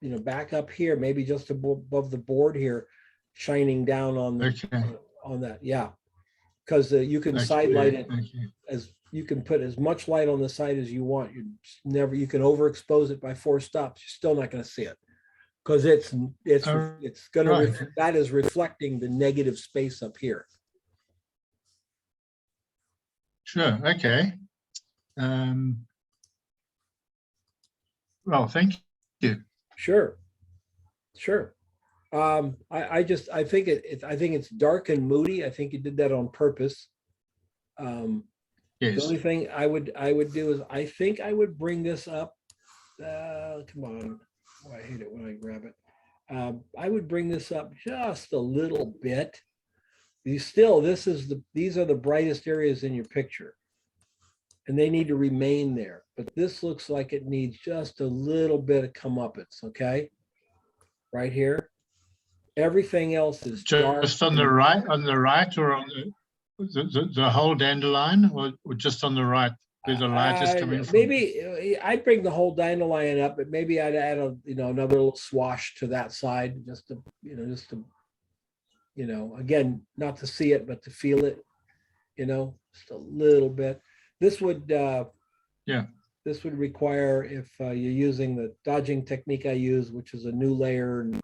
you know, back up here, maybe just above the board here, shining down on the, on that. Yeah, because you can side light it as you can put as much light on the side as you want. You can overexpose it by 4 stops. You're still not going to see it because it's going to that is reflecting the negative space up here. Sure. Okay. Well, thank you. Sure. I think it's dark and moody. I think you did that on purpose. Yes. The only thing I would do is I think I would bring this up. Come on. Oh, I hate it when I grab it. I would bring this up just a little bit. These are the brightest areas in your picture. And they need to remain there. But this looks like it needs just a little bit of comeuppance, okay? Right here. Everything else is just on the right, or on the whole dandelion, or just on the right where the light is coming from? Maybe I'd bring the whole dandelion up, but maybe I'd add another little swash to that side, just to again, not to see it, but to feel it, just a little bit. This would this would require, if you're using the dodging technique I use, which is a new layer and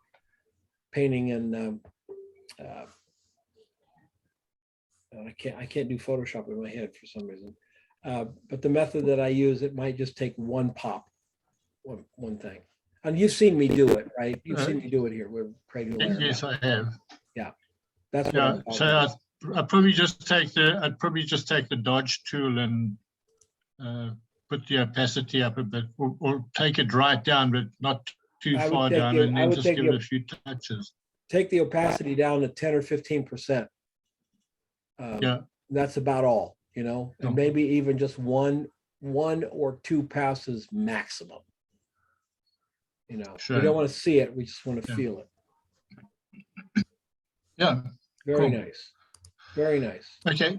painting and I can't do Photoshop in my head for some reason. But the method that I use, it might just take one pop, one thing. And you've seen me do it, right? You've seen me do it here. We're creating a layer. Yes, I have. Yeah, that's what. So I'd probably just take the dodge tool and put the opacity up a bit, or take it right down, but not too far down, and then just give it a few touches. Take the opacity down to 10 or 15%. That's about all, and maybe even just one or 2 passes maximum. Sure. We don't want to see it, we just want to feel it. Yeah. Very nice. Very nice. Okay.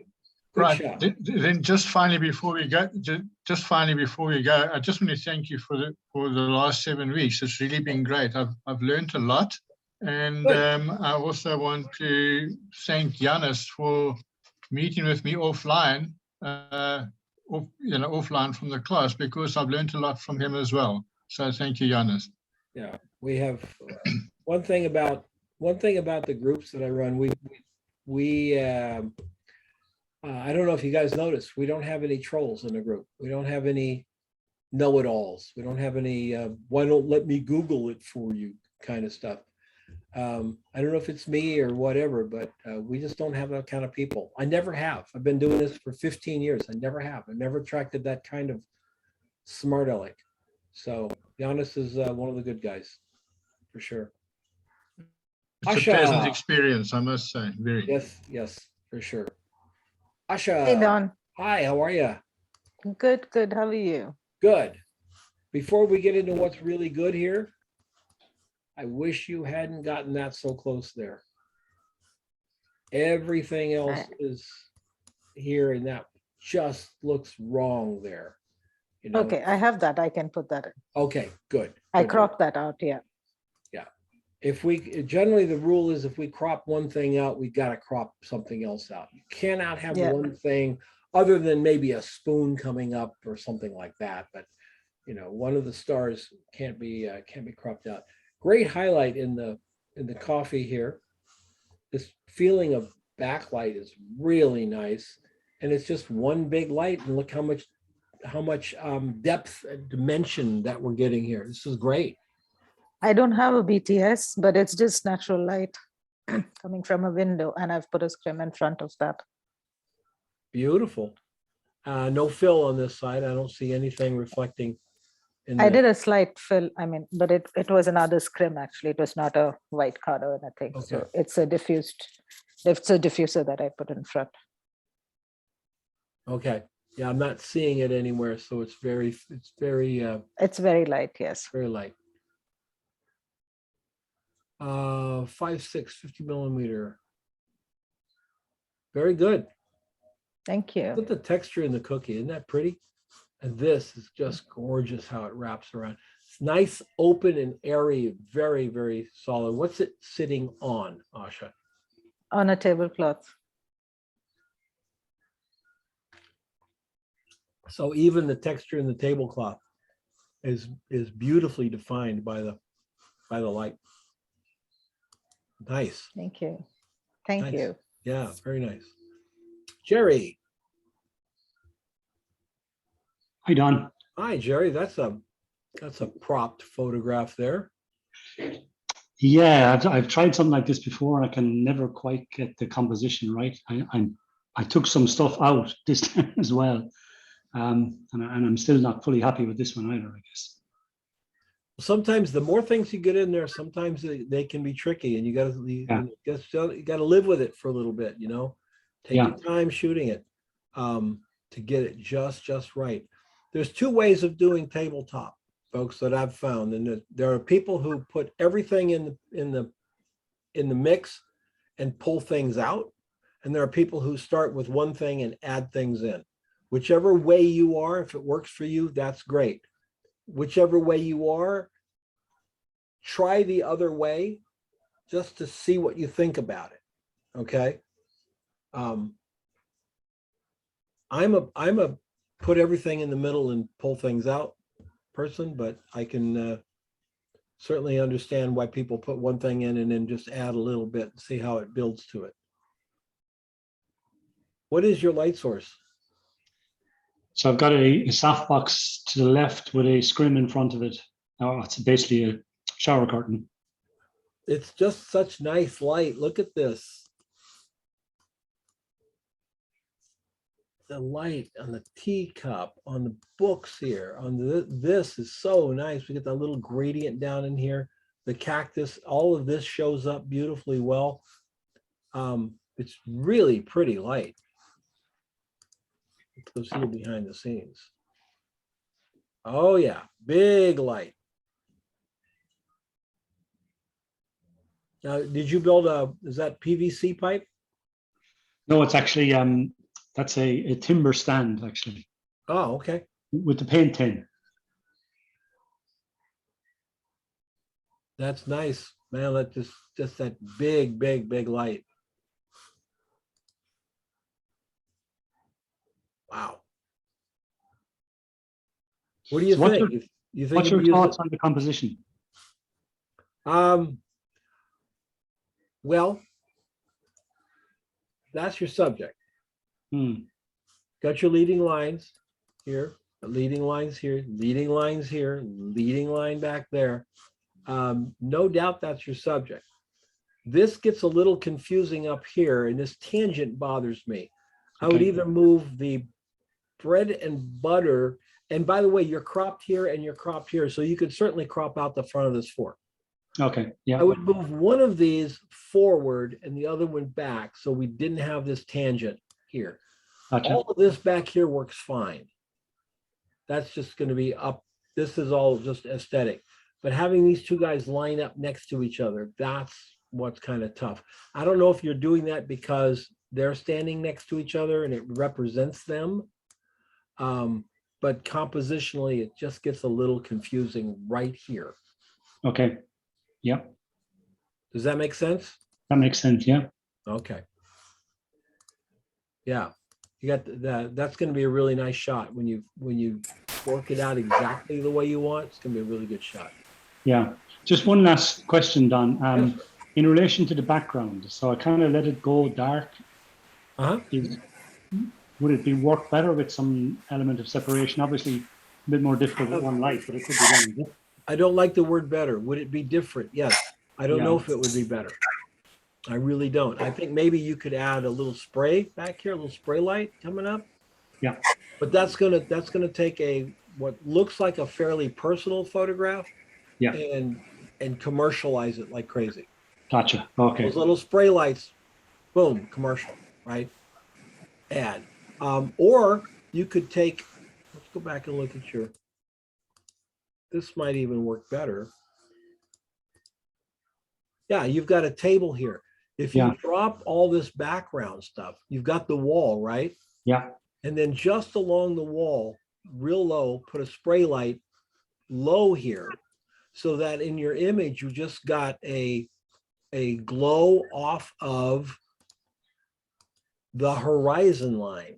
Good right. shot. Then just finally before we go, I just want to thank you for the last 7 weeks. It's really been great. I've learned a lot. And I also want to thank Giannis for meeting with me offline, offline from the class, because I've learned a lot from him as well. So thank you, Giannis. Yeah, we have one thing about the groups that I run. We I don't know if you guys noticed, we don't have any trolls in the group. We don't have any know-it-alls. We don't have any why don't let me Google it for you kind of stuff. I don't know if it's me or whatever, but we just don't have that kind of people. I never have. I've been doing this for 15 years. I never have. I never attracted that kind of smart aleck. So Giannis is one of the good guys, for sure. It's a pleasant experience, I must say. Very. Yes, for sure. Asha. Hey, Don. Hi, how are you? Good. How are you? Good. Before we get into what's really good here, I wish you hadn't gotten that so close there. Everything else is here, and that just looks wrong there. Okay, I have that. I can put that in. Okay, good. I cropped that out, yeah. Yeah. Generally the rule is if we crop one thing out, we got to crop something else out. You cannot have one thing other than maybe a spoon coming up or something like that. But one of the stars can't be cropped out. Great highlight in the coffee here. This feeling of backlight is really nice, and it's just one big light. And look how much depth and dimension that we're getting here. This is great. I don't have a BTS, but it's just natural light coming from a window, and I've put a scrim in front of that. Beautiful. No fill on this side. I don't see anything reflecting I did a slight fill, I mean, but it was another scrim actually. It was not a white card or anything. So Okay. it's a diffuser that I put in front. Okay, yeah, I'm not seeing it anywhere, so it's very It's very light, yes. very light. 5.6, 50 millimeter. Very good. Thank you. Look at the texture in the cookie, isn't that pretty? And this is just gorgeous how it wraps around. It's nice, open and airy, very, very solid. What's it sitting on, Asha? On a tablecloth. So even the texture in the tablecloth is beautifully defined by the light. Nice. Thank you. Thank Nice. you. Yeah, very nice. Jerry. Hi, Don. Hi, Jerry. That's a propped photograph there. Yeah, I've tried something like this before, and I can never quite get the composition right. I took some stuff out this time as well, and I'm still not fully happy with this one either, I guess. Sometimes the more things you get in there, sometimes they can be tricky, and you got to live with it for a little bit. You know, take your time shooting it to get it just right. There's two ways of doing tabletop, folks, that I've found, and there are people who put everything in the mix and pull things out, and there are people who start with one thing and add things in. Whichever way you are, if it works for you, that's great. Whichever way you are, try the other way just to see what you think about it. Okay. I'm a put everything in the middle and pull things out person, but I can certainly understand why people put one thing in and then just add a little bit and see how it builds to it. What is your light source? So I've got a softbox to the left with a scrim in front of it. Oh, it's basically a shower curtain. It's just such nice light. Look at this. The light on the teacup, on the books here, on this is so nice. We get that little gradient down in here. The cactus, all of this shows up beautifully well. It's really pretty light. Let's go see behind the scenes. Oh yeah, big light. Now, did you build is that PVC pipe? No, it's actually, that's a timber stand, actually. Oh, okay. With the paint tin. That's nice, man. That just that big light. Wow. What do you think? You think what's your thoughts on the composition? Well, that's your subject. Got your leading lines here, leading lines here, leading lines here, leading line back there. No doubt that's your subject. This gets a little confusing up here, and this tangent bothers me. I would either move the bread and butter, and by the way, you're cropped here and you're cropped here, so you could certainly crop out the front of this fork. Okay, yeah. I would move one of these forward and the other one back, so we didn't have this tangent here. Gotcha. All of this back here works fine. That's just going to be up. This is all just aesthetic. But having these two guys line up next to each other, that's what's kind of tough. I don't know if you're doing that because they're standing next to each other and it represents them. But compositionally, it just gets a little confusing right here. Okay. Yep. Does that make sense? That makes sense. Yeah. Okay. Yeah, you got that. That's going to be a really nice shot when you work it out exactly the way you want. It's going to be a really good shot. Yeah. Just one last question, Don. In relation to the background, so I kind of let it go dark. Would it be work better with some element of separation? Obviously, a bit more difficult with one light, but it could be done. I don't like the word better. Would it be different? Yes. I don't know if it would be better. I really don't. I think maybe you could add a little spray back here, a little spray light coming up. Yeah. But that's gonna take a what looks like a fairly personal photograph Yeah. and commercialize it like crazy. Gotcha. Okay. Those little spray lights, boom, commercial, right? Ad. Or you could take, let's go back and look at your, this might even work better. Yeah, you've got a table here. If you Yeah. drop all this background stuff, you've got the wall, right? Yeah. And then just along the wall, real low, put a spray light low here, so that in your image, you just got a glow off of the horizon line.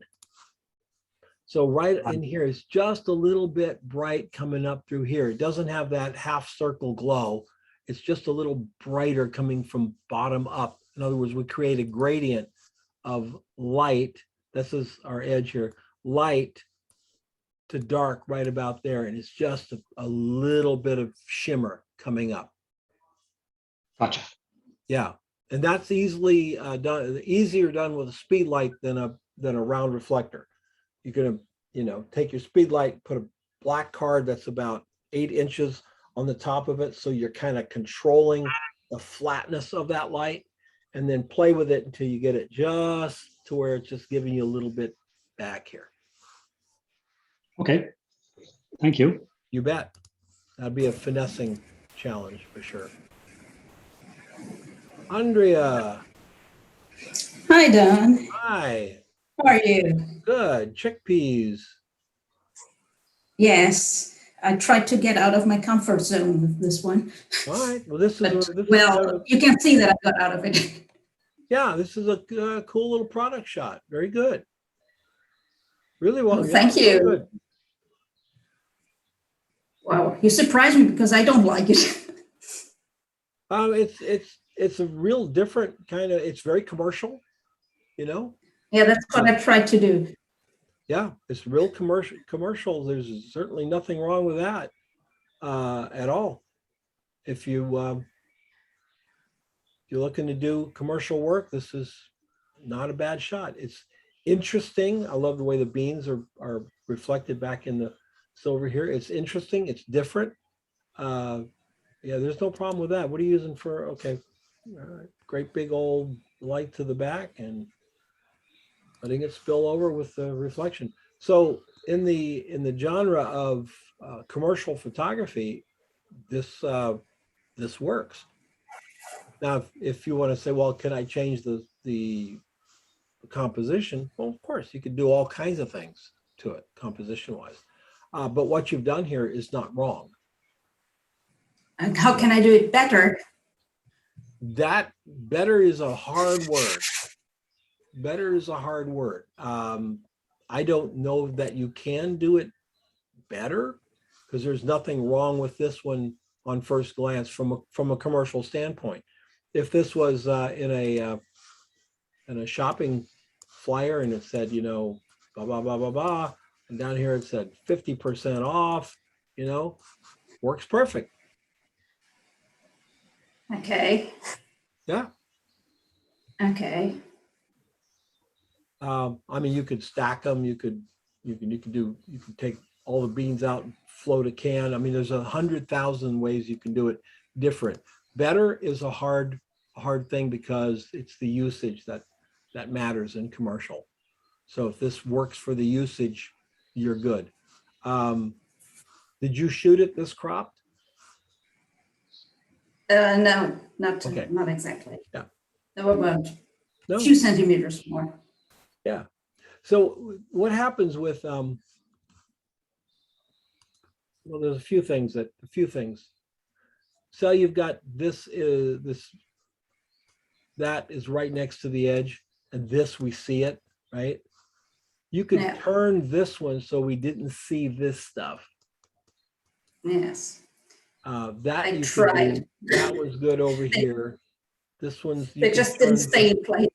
So right in here is just a little bit bright coming up through here. It doesn't have that half circle glow. It's just a little brighter coming from bottom up. In other words, we create a gradient of light. This is our edge here, light to dark right about there. And it's just a little bit of shimmer coming up. Gotcha. Yeah. And that's easily done, easier done with a speed light than a round reflector. You're gonna, take your speed light, put a black card that's about 8 inches on the top of it, so you're kind of controlling the flatness of that light, and then play with it until you get it just to where it's just giving you a little bit back here. Okay. Thank you. You bet. That'd be a finessing challenge for sure. Andrea. Hi, Don. Hi. How are you? Good. Chickpeas. Yes, I tried to get out of my comfort zone with this one. All right. Well, this is you can see that I got out of it. Yeah, this is a cool little product shot. Very good. Really well. Well, thank you. Good. Wow, you surprised me because I don't like it. It's a real different kind of. It's very commercial, Yeah, that's what I tried to do. Yeah, it's real commercial. There's certainly nothing wrong with that at all. If you're looking to do commercial work, this is not a bad shot. It's interesting. I love the way the beans are reflected back in the silver here. It's interesting. It's different. Yeah, there's no problem with that. What are you using for? Okay, great big old light to the back and letting it spill over with the reflection. So in the genre of commercial photography, this works. Now, if you want to say, well, can I change the composition? Well, of course, you could do all kinds of things to it composition-wise. But what you've done here is not wrong. And how can I do it better? That better is a hard word. Better is a hard word. I don't know that you can do it better, because there's nothing wrong with this one on first glance from a commercial standpoint. If this was in a shopping flyer and it said, blah blah blah blah blah, and down here it said 50% off, works perfect. Okay. Yeah. Okay. I mean, you could stack them. You could take all the beans out and float a can. I mean, there's 100,000 ways you can do it different. Better is a hard thing because it's the usage that matters in commercial. So if this works for the usage, you're good. Did you shoot it this cropped? No, not Okay. not exactly. Yeah. No, about No. a few centimeters more. Yeah. So what happens with well, there's a few things. So you've got that is right next to the edge, and this we see it, right? You could Yeah. turn this one so we didn't see this stuff. Yes. That I you could tried. do. That was good over here. This one's you They can just didn't turn- stay in place.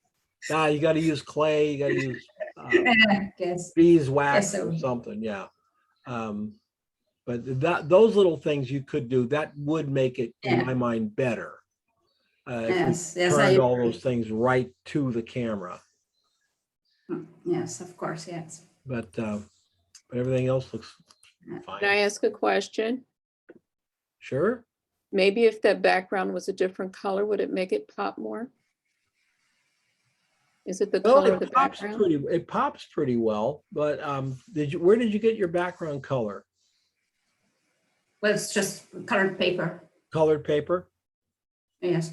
You got to use clay. You got to use I guess. beeswax Guess so. or something. Yeah. But those little things you could do, that would make it, in Yeah. my mind, better. If you Yes, yes, I turned all agree. those things right to the camera. Yes, of course, yes. But everything else looks Fine. Can I ask a question? Sure. Maybe if that background was a different color, would it make it pop more? Is it the Well, color of the it pops background? it pops pretty well, but where did you get your background color? Well, it's just colored paper. Colored paper? Yes,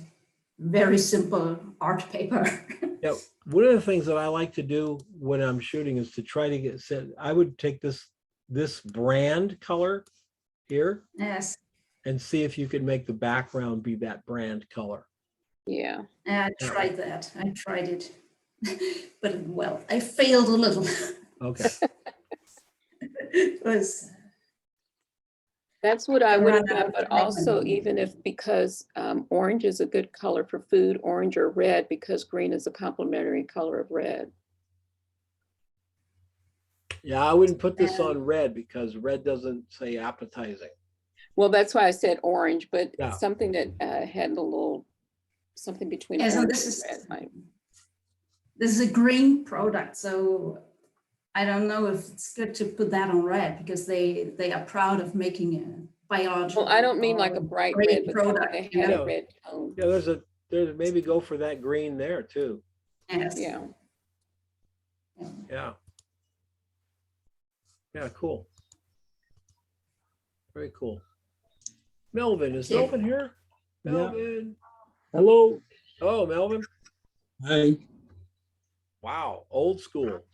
very simple art paper. Yeah, one of the things that I like to do when I'm shooting is to try to get set. I would take this brand color here Yes, and see if you could make the background be that brand color. Yeah. I tried that. I tried it, but well, I failed a little. Okay. It was. That's what I would have Run out done, of but time. also even if, because orange is a good color for food, orange or red, because green is a complementary color of red. Yeah, I wouldn't put this on red because red doesn't say appetizing. Well, that's why I said orange, but Yeah. something that had a little, something between Yes, and orange this and is red. this is a green product, so I don't know if it's good to put that on red because they are proud of making a biological. Well, I don't mean like a bright green red, but something product. that You had know? a red tone. Yeah, there's maybe go for that green there too. Yes. Yeah. Yeah. Yeah, cool. Very cool. Melvin, is Yeah. Melvin here? Yeah. Melvin. Hello. Oh, Melvin. Hi. Wow, old school.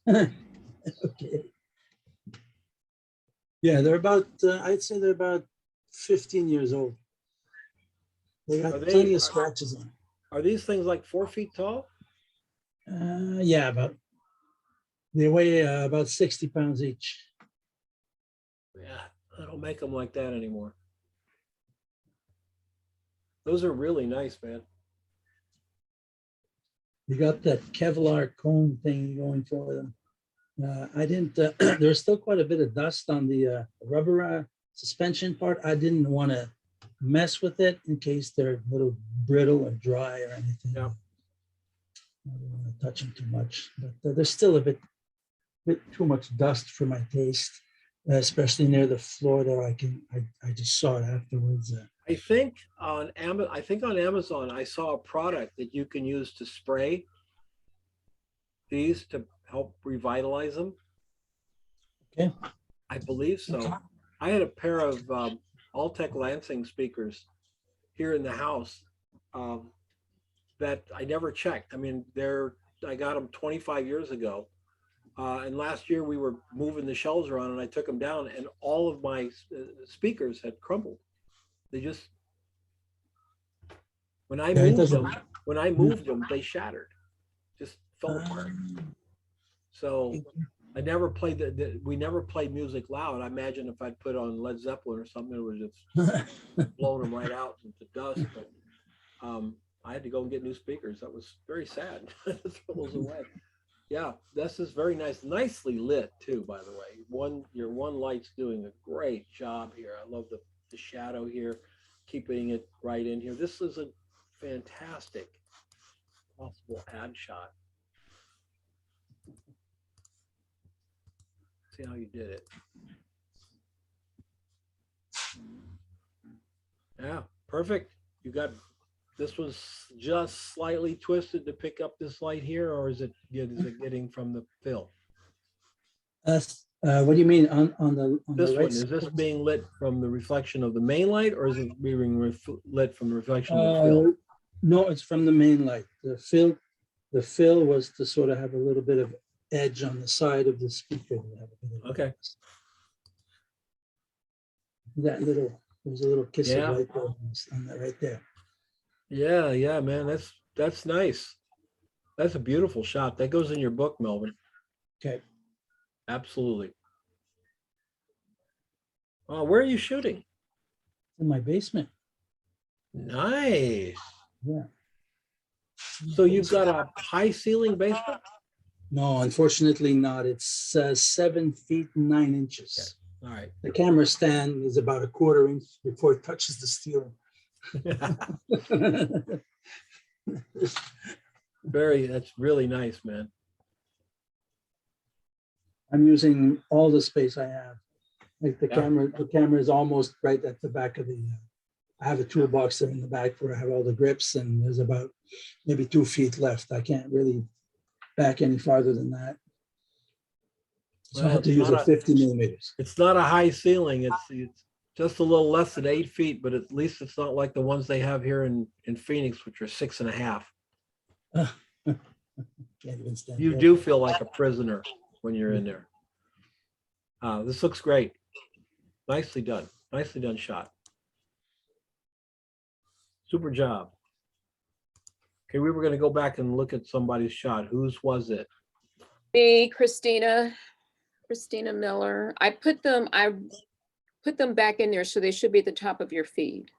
Okay. Yeah, they're about, I'd say they're about 15 years old. They got plenty of scratches on. Are these things like 4 feet tall? Yeah, about, they weigh about 60 pounds each. Yeah, I don't make them like that anymore. Those are really nice, man. You got that Kevlar cone thing going for them. I didn't, there's still quite a bit of dust on the rubber suspension part. I didn't want to mess with it in case they're a little brittle or dry or anything. Yeah. I don't want to touch them too much, but there's still a bit too much dust for my taste, especially near the floor there. I just saw it afterwards. I think on Amazon, I saw a product that you can use to spray these to help revitalize them. Okay. I believe so. I had a pair of Altec Lansing speakers here in the house that I never checked. I mean, I got them 25 years ago. And last year we were moving the shelves around and I took them down and all of my speakers had crumbled. They just, when I moved them, they shattered, just fell apart. So I never played we never played music loud. I imagine if I'd put on Led Zeppelin or something, it would just blown them right out into dust. But I had to go and get new speakers. That was very sad. Throw those away. Yeah, this is very nice. Nicely lit too, by the way. Your one light's doing a great job here. I love the shadow here, keeping it right in here. This is a fantastic possible ad shot. See how you did it. Yeah, perfect. You got, this was just slightly twisted to pick up this light here, or is it getting from the fill? What do you mean on the This right one, is this being lit from the reflection of the main light, or is it being lit from the reflection of the fill? No, it's from the main light. The fill was to sort of have a little bit of edge on the side of the speaker. Okay. That little, there's a little kiss Yeah. of light there on that right there. Yeah, man, that's nice. That's a beautiful shot. That goes in your book, Melvin. Okay. Absolutely. Where are you shooting? In my basement. Nice. Yeah. So you've got a high ceiling basement? No, unfortunately not. It's 7 feet 9 inches. All right. The camera stand is about 1/4 inch before it touches the ceiling. That's really nice, man. I'm using all the space I have. Like the camera is almost right at the back of the, I have a toolbox there in the back where I have all the grips, and there's about maybe 2 feet left. I can't really back any farther than that. So I Well, have to it's use not a 50 millimeters. It's not a high ceiling. It's just a little less than 8 feet, but at least it's not like the ones they have here in Phoenix, which are 6.5. Can't even stand You up. do feel like a prisoner when you're in there. This looks great. Nicely done. Nicely done shot. Super job. Okay, we were going to go back and look at somebody's shot. Whose was it? Me, Christina Miller. I put them back in there, so they should be at the top of your feed.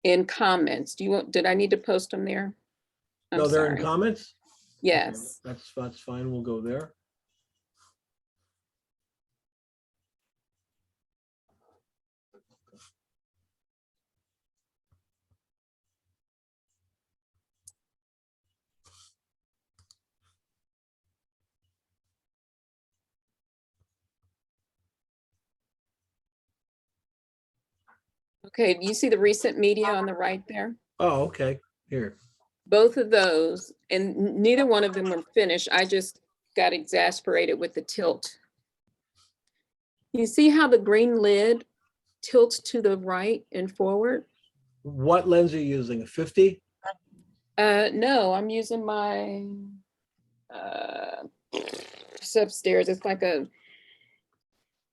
In comments. Did I need to post them there? No, they're in sorry. comments? Yes. Okay, that's fine. We'll go there. Okay, do you see the recent media on the right there? Oh, okay. Here. Both of those, and neither one of them were finished. I just got exasperated with the tilt. You see how the green lid tilts to the right and forward? What lens are you using? A 50? No, I'm using my, it's upstairs. It's like a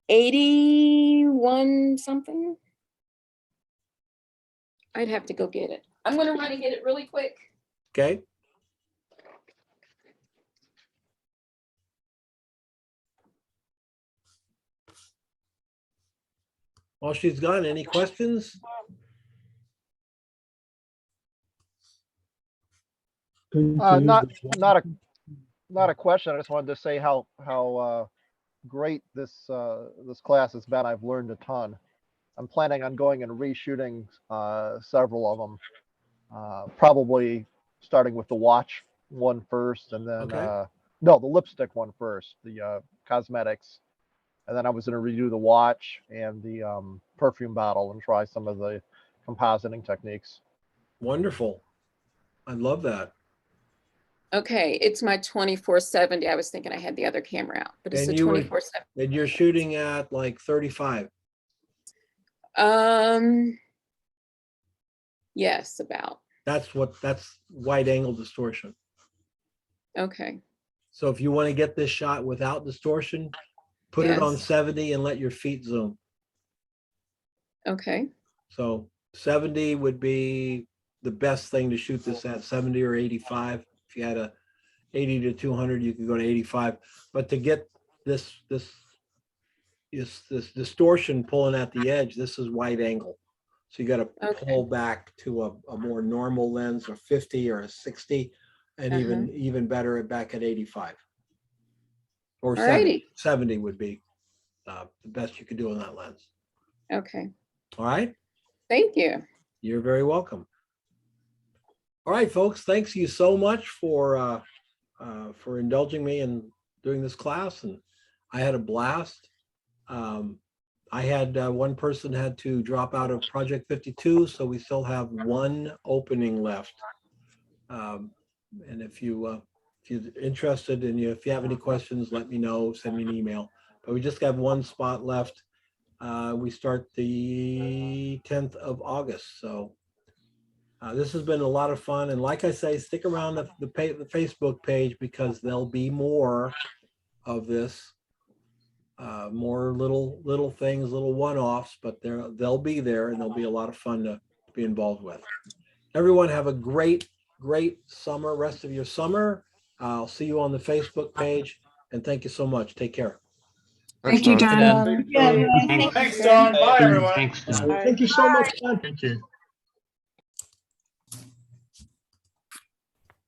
81 something. I'd have to go get it. I'm gonna run and get it really quick. Okay. While she's gone, any questions? Not a question. I just wanted to say how great this class has been. I've learned a ton. I'm planning on going and reshooting several of them. Probably starting with the watch one first, and then no, the lipstick one first, the cosmetics, and then I was going to redo the watch and the perfume bottle and try some of the compositing techniques. Wonderful. I love that. Okay, it's my 2470. I was thinking I had the other camera out, but it's the 24/7. And you're shooting at like 35. Yes, about. That's wide angle distortion. Okay. So if you want to get this shot without distortion, put it on 70 and let your feet zoom. Okay. So 70 would be the best thing to shoot this at, 70 or 85. If you had a 80 to 200, you could go to 85. But to get this distortion pulling at the edge, this is wide angle. So you got to pull back to a more normal lens, or 50 or a 60, and even better back at 85. Or 70 would be the best you could do on that lens. Okay. All right. Thank you. You're very welcome. All right, folks. Thanks you so much for indulging me in doing this class, and I had a blast. I had one person had to drop out of Project 52, so we still have one opening left. And if you're interested and if you have any questions, let me know, send me an email. But we just have one spot left. We start the 10th of August. So this has been a lot of fun. And like I say, stick around the Facebook page, because there'll be more of this. More little things, little one-offs, but they'll be there, and there'll be a lot of fun to be involved with. Everyone have a great summer, rest of your summer. I'll see you on the Facebook page, and thank you so much. Take care. Thank you, Don. Thanks, Don. Bye, everyone. Thanks, Don. Thank you so much, Don. Thank you.